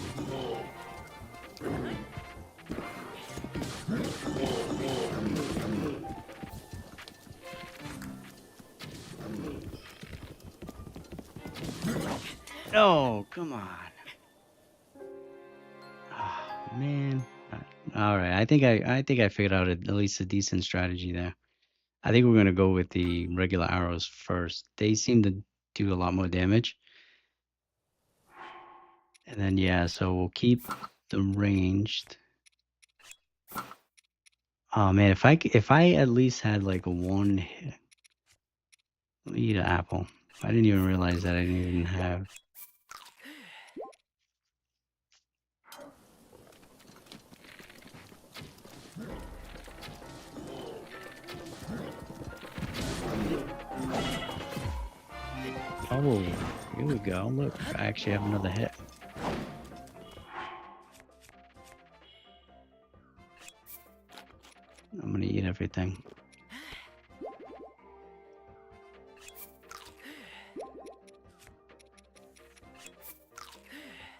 Oh, come on. Oh, man. All right. I think I figured out at least a decent strategy there. I think we're gonna go with the regular arrows first. They seem to do a lot more damage. And then yeah, so we'll keep the ranged. Oh man, if I at least had like one hit. Let me eat an apple. I didn't even realize that I didn't even have. Oh, here we go. Look, I actually have another hit. I'm gonna eat everything.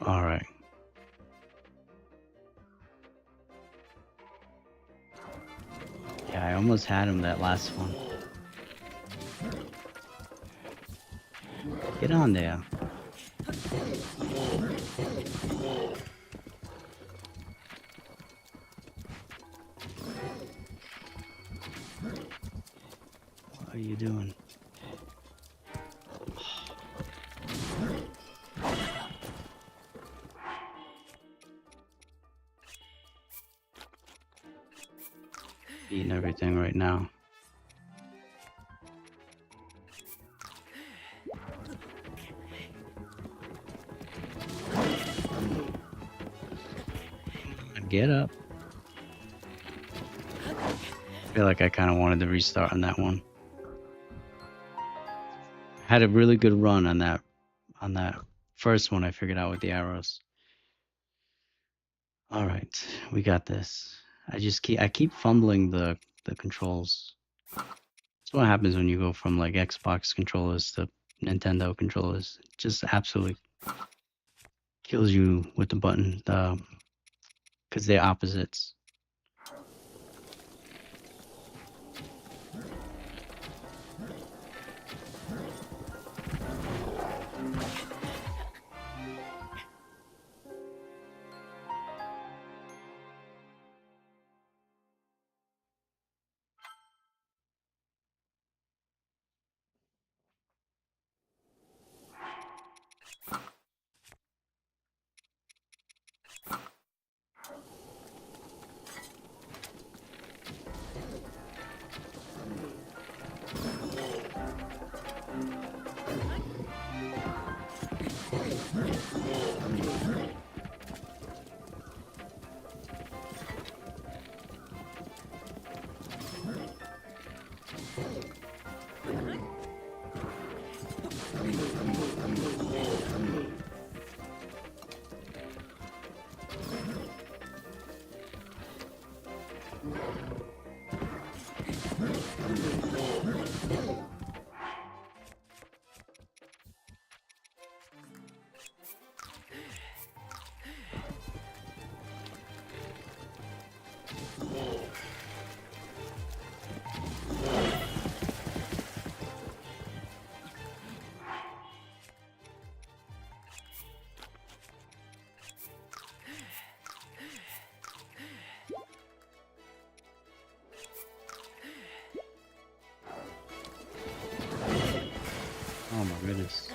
All right. Yeah, I almost had him that last one. Get on there. What are you doing? Eating everything right now. Get up. I feel like I kind of wanted to restart on that one. Had a really good run on that first one I figured out with the arrows. All right, we got this. I keep fumbling the controls. That's what happens when you go from like Xbox controllers to Nintendo controllers. It just absolutely kills you with the button, because they're opposites. goodness.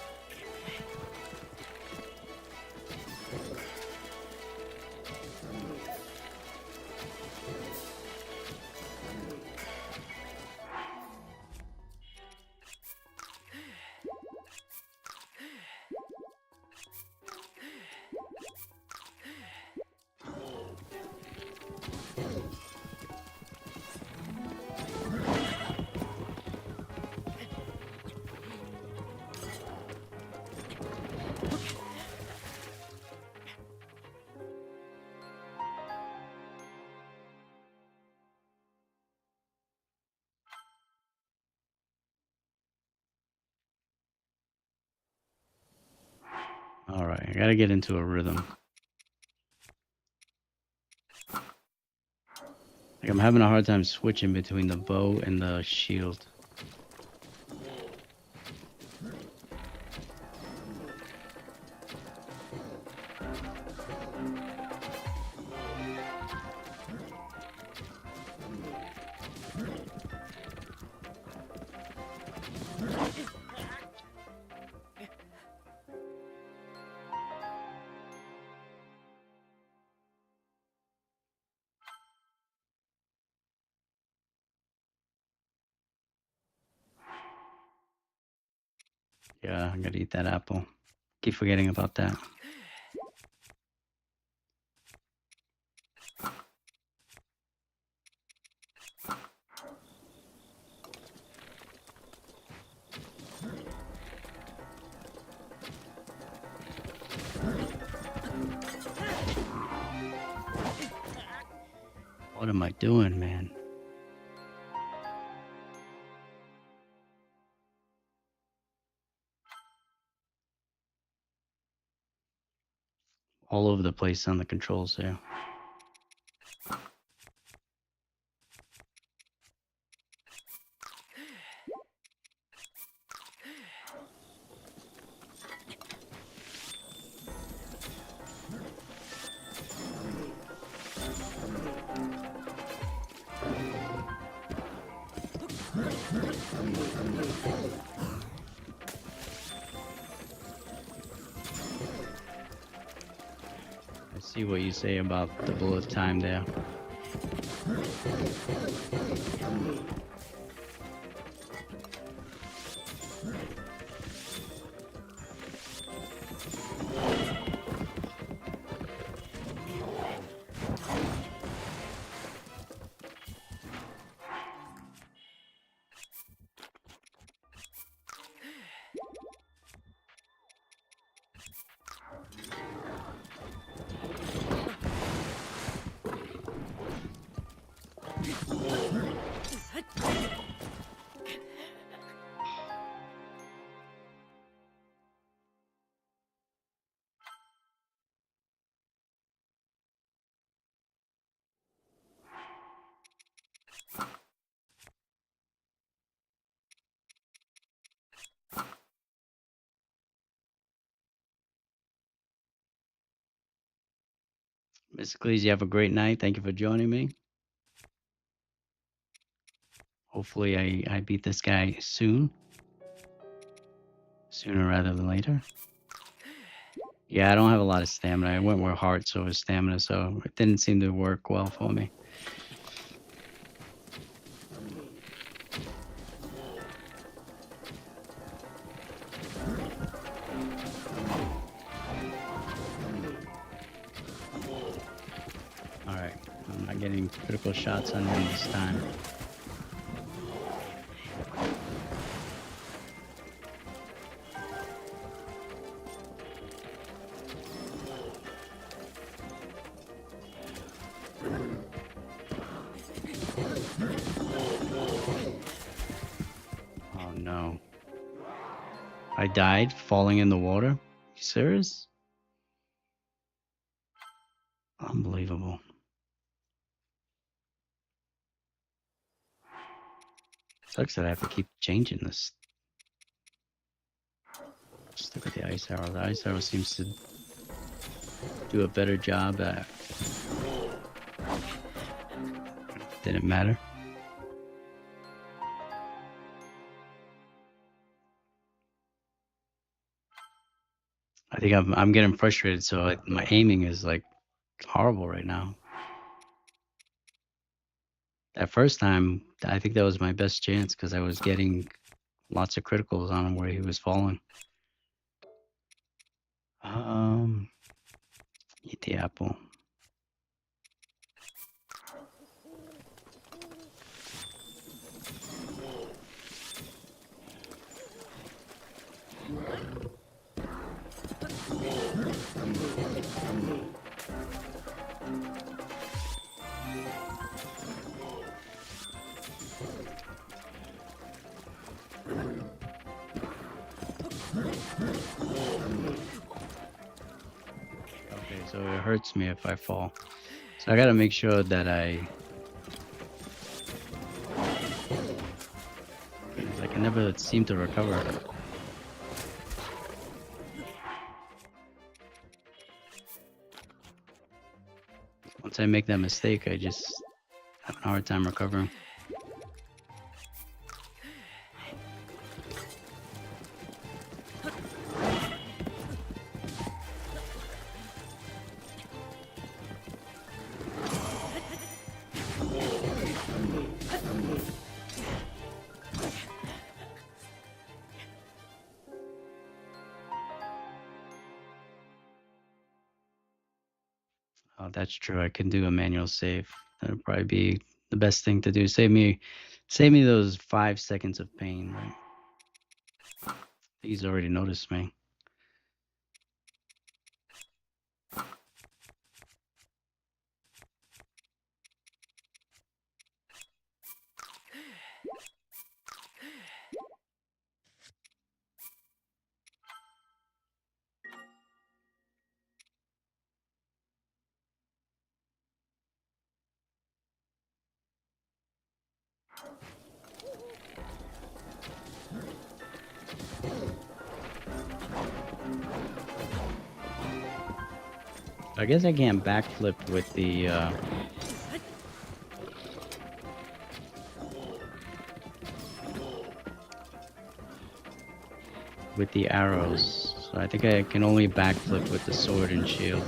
All right, I gotta get into a rhythm. Like I'm having a hard time switching between the bow and the shield. Yeah, I gotta eat that apple. Keep forgetting about that. What am I doing, man? All over the place on the controls there. I see what you say about the bullet time there. Miss Cleese, you have a great night. Thank you for joining me. Hopefully I beat this guy soon. Sooner rather than later. Yeah, I don't have a lot of stamina. I went with hearts over stamina, so it didn't seem to work well for me. Alright, I'm not getting critical shots on him this time. Oh no. I died falling in the water? You serious? Unbelievable. Sucks that I have to keep changing this. Just look at the ice arrow. The ice arrow seems to do a better job at... Didn't matter. think I'm getting frustrated, so my aiming is like horrible right now. That first time, I think that was my best chance because I was getting lots of criticals on him where he was falling. Eat the apple. Okay, so it hurts me if I fall. So I gotta make sure that I can never seem to recover. Once I make that mistake, I just have a hard time recovering. Oh, that's true. I can do a manual save. That'd probably be the best thing to do. Save me those 5 seconds of pain, right? He's already noticed me. I guess I can't backflip with the arrows. So I think I can only backflip with the sword and shield.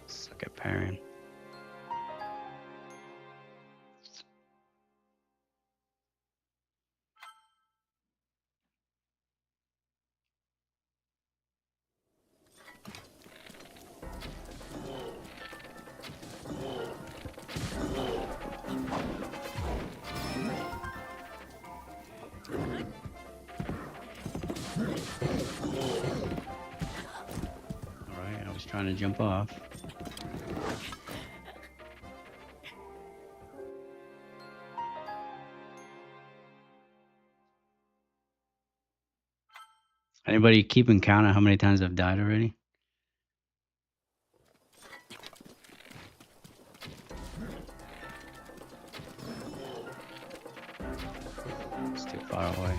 Suck at parrying. Alright, I was trying to jump off. Anybody keeping count of how many times I've died already? It's too far away.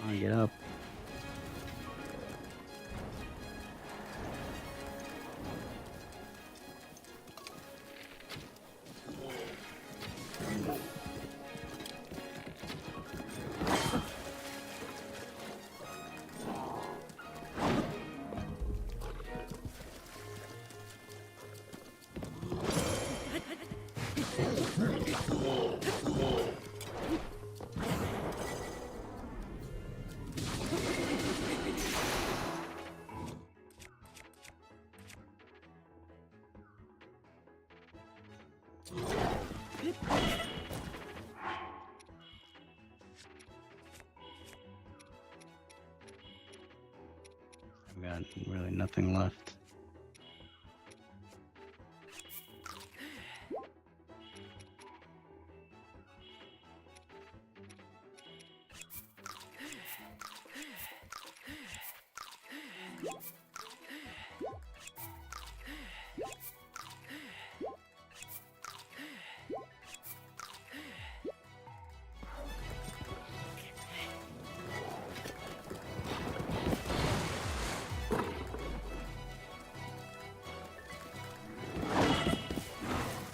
Come on, get up. I've got really nothing left.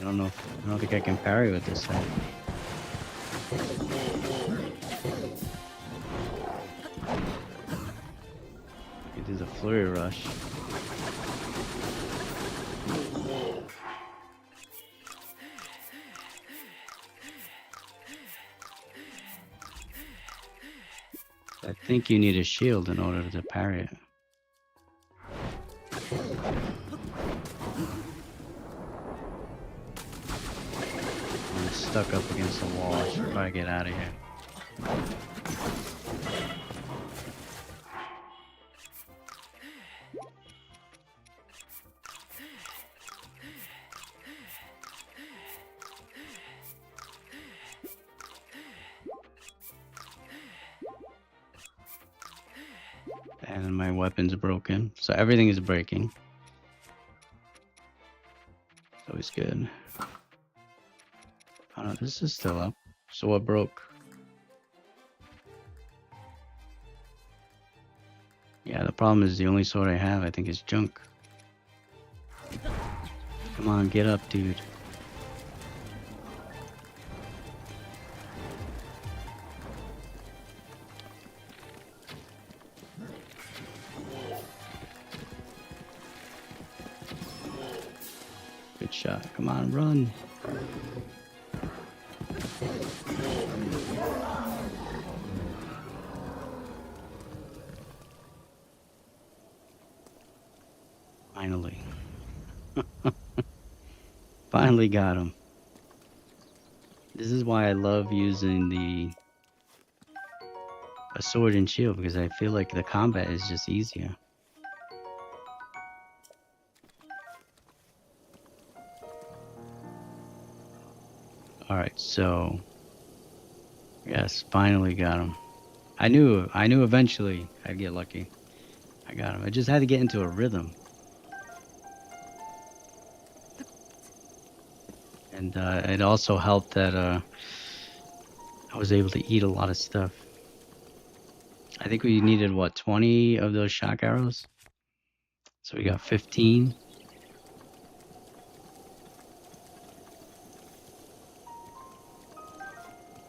I don't think I can parry with this thing. It is a flurry rush. I think you need a shield in order to parry it. I'm stuck up against the wall. I should probably get out of here. And my weapon's broken, so everything is breaking. It's always good. Oh no, this is still up. So what broke? Yeah, the problem is the only sword I have, I think, is junk. Come on, get up, dude. Good shot. Come on, run. Finally. Finally got him. This is why I love using a sword and shield, because I feel like the combat is just easier. All right, so yes, finally got him. I knew eventually I'd get lucky. I got him. I just had to get into a rhythm. And it also helped that I was able to eat a lot of stuff. I think we needed, what, 20 of those shock arrows? So we got 15.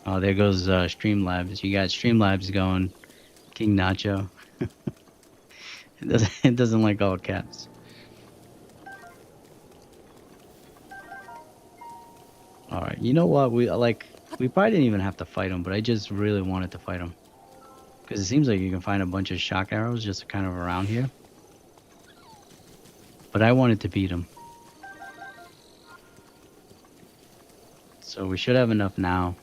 Oh, there goes Streamlabs. You got Streamlabs going. King Nacho. It doesn't like all caps. All right, you know what? We probably didn't even have to fight him, but I just really wanted to fight him. Because it seems like you can find a bunch of shock arrows just kind of around here. But I wanted to beat him. So we should have enough now.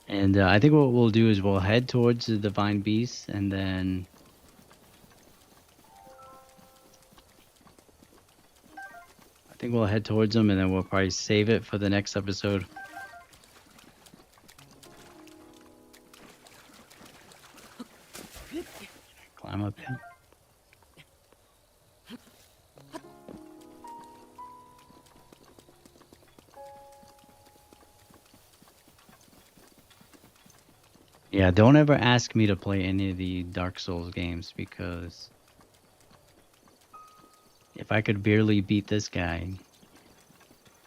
And I think what we'll do is we'll head towards the Divine Beast, and then I think we'll head towards them, and then we'll probably save it for the next episode. Climb up here. Yeah, don't ever ask me to play any of the Dark Souls games, because if I could barely beat this guy,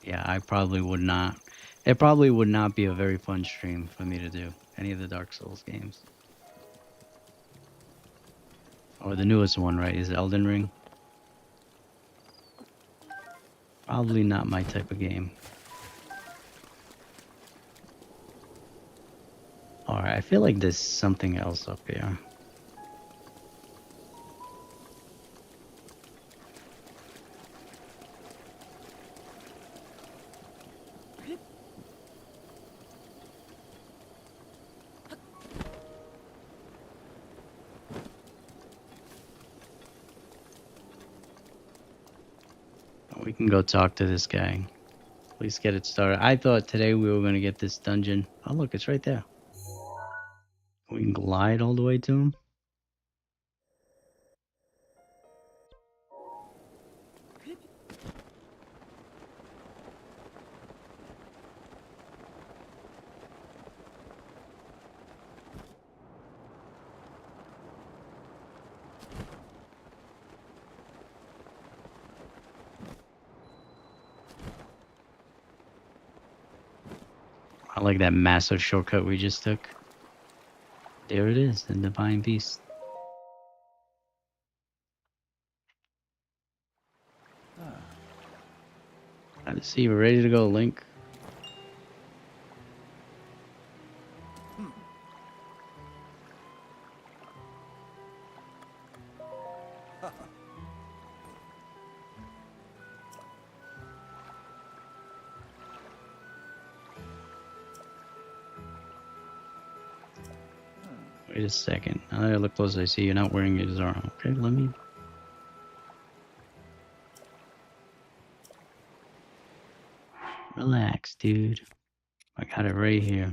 yeah, I probably would not. It probably would not be a very fun stream for me to do any of the Dark Souls games. Or the newest one, right? Is Elden Ring? Probably not my type of game. Alright, I feel like there's something else up here. We can go talk to this guy. Please get it started. I thought today we were going to get this dungeon. Oh, look, it's right there. We can glide all the way to him. I like that massive shortcut we just took. There it is, the Divine Beast. I see we're ready to go, Link. Wait a second. Now that I look close, I see you're not wearing your arm. Okay, let me... Relax, dude. I got it right here.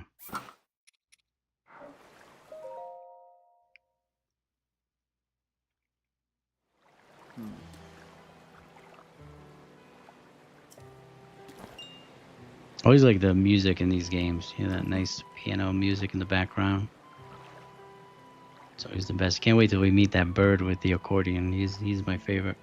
Always like the music in these games. You know, that nice piano music in the background. It's always the best. Can't wait till we meet that bird with the accordion. He's my favorite.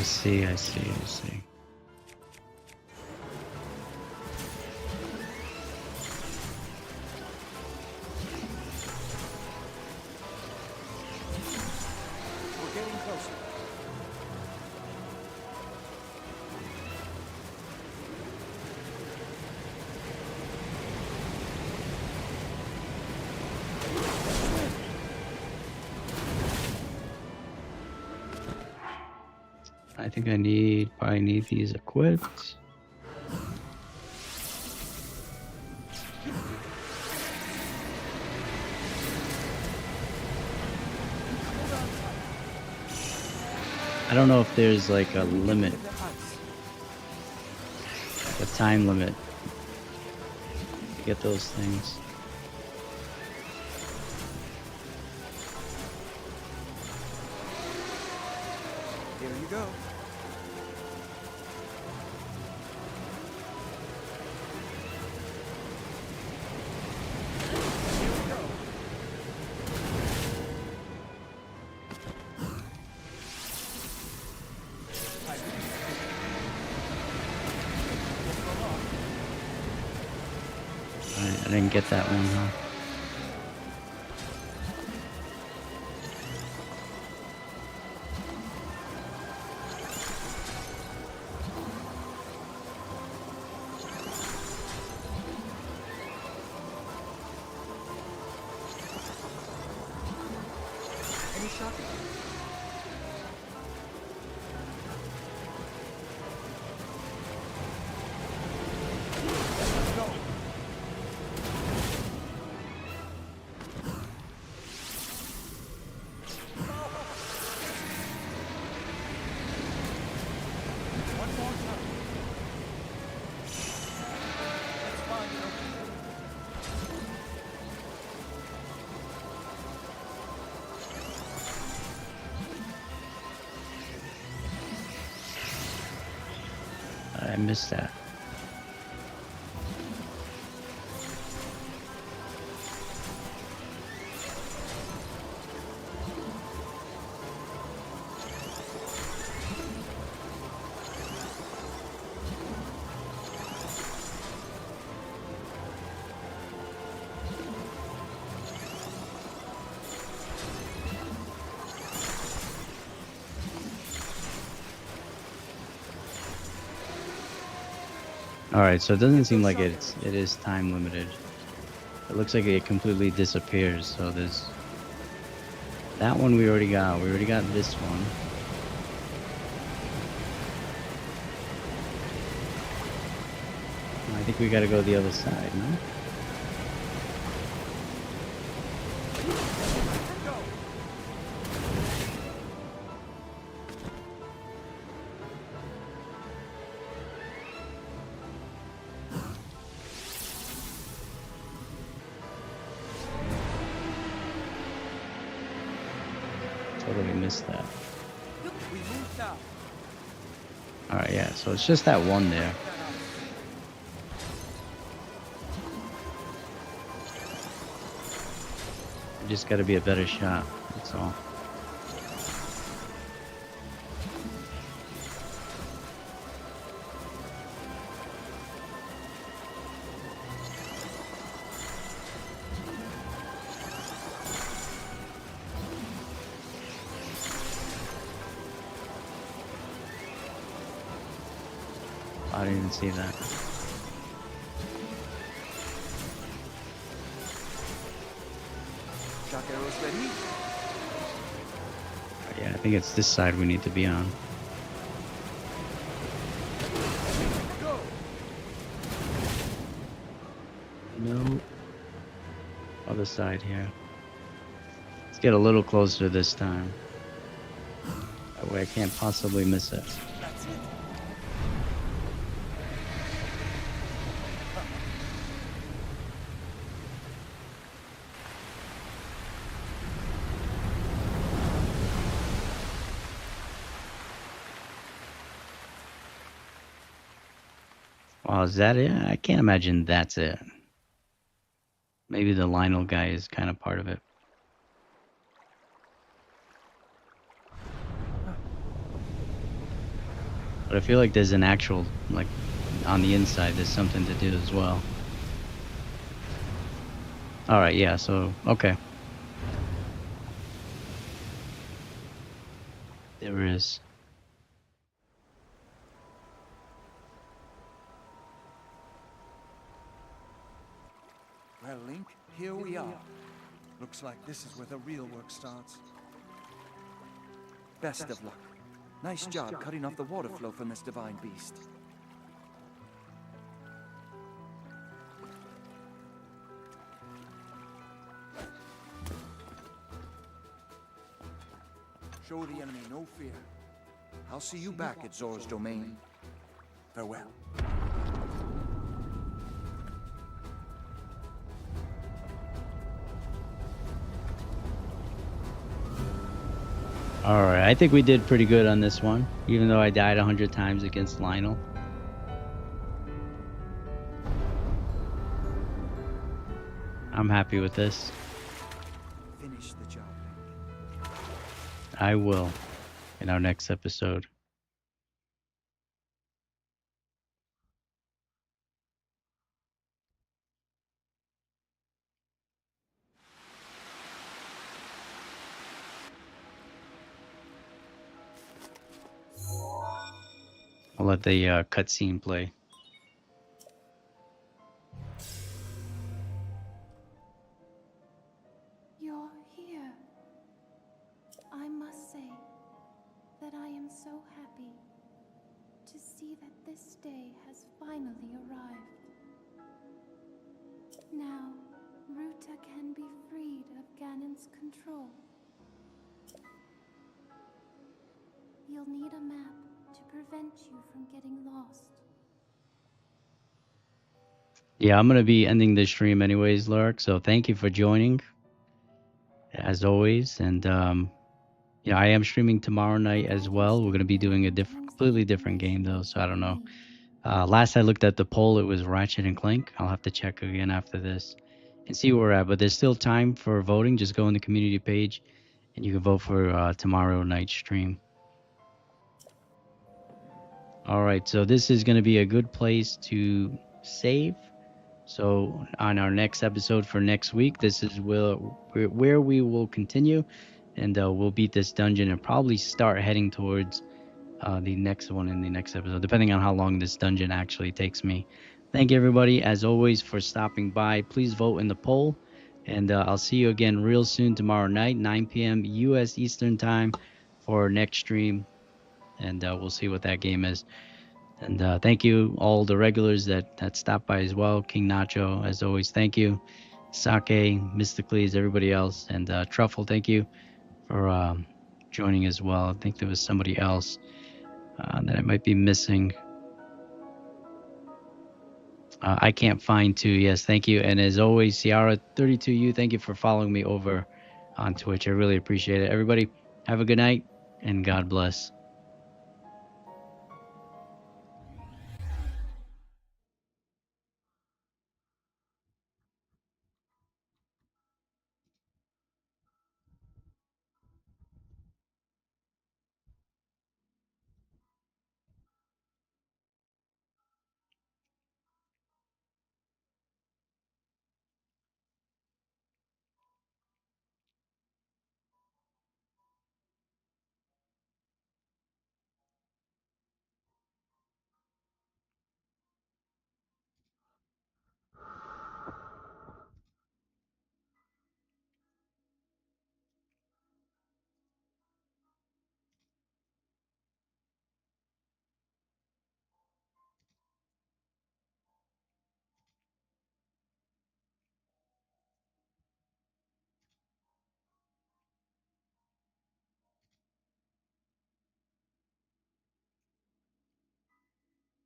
I see, I see, I see. We're getting closer. I think probably need these equipped. I don't know if there's like a limit, The ice. a time limit to get those things. Here you go. Here we go. I didn't get that one, huh? Any shot? Let's go. One more time. Let's find an opening. I missed that. All right, so it doesn't seem like it is time limited. It looks like it completely disappears. So there's that one we already got. We already got this one. I think we got to go the other side, no? Go. Totally missed that. We move now. All right, yeah. So it's just that one there. We just got to be a better shot. That's all. I didn't even see that. Shock arrows ready. Yeah, I think it's this side we need to be on. Go. No. Other side here. Let's get a little closer this time. That way I can't possibly miss it. That's it. Wow, is that it? I can't imagine that's it. Maybe the Lionel guy is kind of part of it. But I feel like there's an actual, like, on the inside, there's something to do as well. All right, yeah, so, okay. There is. Well, Link, here we are. Looks like this is where the real work starts. Best of luck. Nice job cutting off the water flow from this divine beast. Show the enemy no fear. I'll see you back at Zor's domain. Farewell. All right, I think we did pretty good on this one, even though I died 100 times against Lionel. I'm happy with this. Finish the job, Link. I will in our next episode. I'll let the cutscene play. You're here. I must say that I am so happy to see that this day has finally arrived. Now, Ruta can be freed of Ganon's control. You'll need a map to prevent you from getting lost. Yeah, I'm gonna be ending this stream anyways, Lurk. So thank you for joining, as always. And yeah, I am streaming tomorrow night as well. We're gonna be doing a completely different game though. So I don't know. Last I looked at the poll, it was Ratchet and Clank. I'll have to check again after this and see where we're at. But there's still time for voting. Just go on the community page, and you can vote for tomorrow night's stream. All right, so this is going to be a good place to save. So on our next episode for next week, this is where we will continue, and we'll beat this dungeon and probably start heading towards the next one in the next episode, depending on how long this dungeon actually takes me. Thank you, everybody, as always, for stopping by. Please vote in the poll, and I'll see you again real soon tomorrow night, 9 p.m. U.S. Eastern Time for our next stream, and we'll see what that game is. And thank you, all the regulars that stopped by as well. King Nacho, as always, thank you. Sake, Mysticles, everybody else. And Truffle, thank you for joining as well. I think there was somebody else that I might be missing. I can't find too. Yes, thank you. And as always, Ciara32U, thank you for following me over on Twitch. I really appreciate it. Everybody, have a good night and God bless.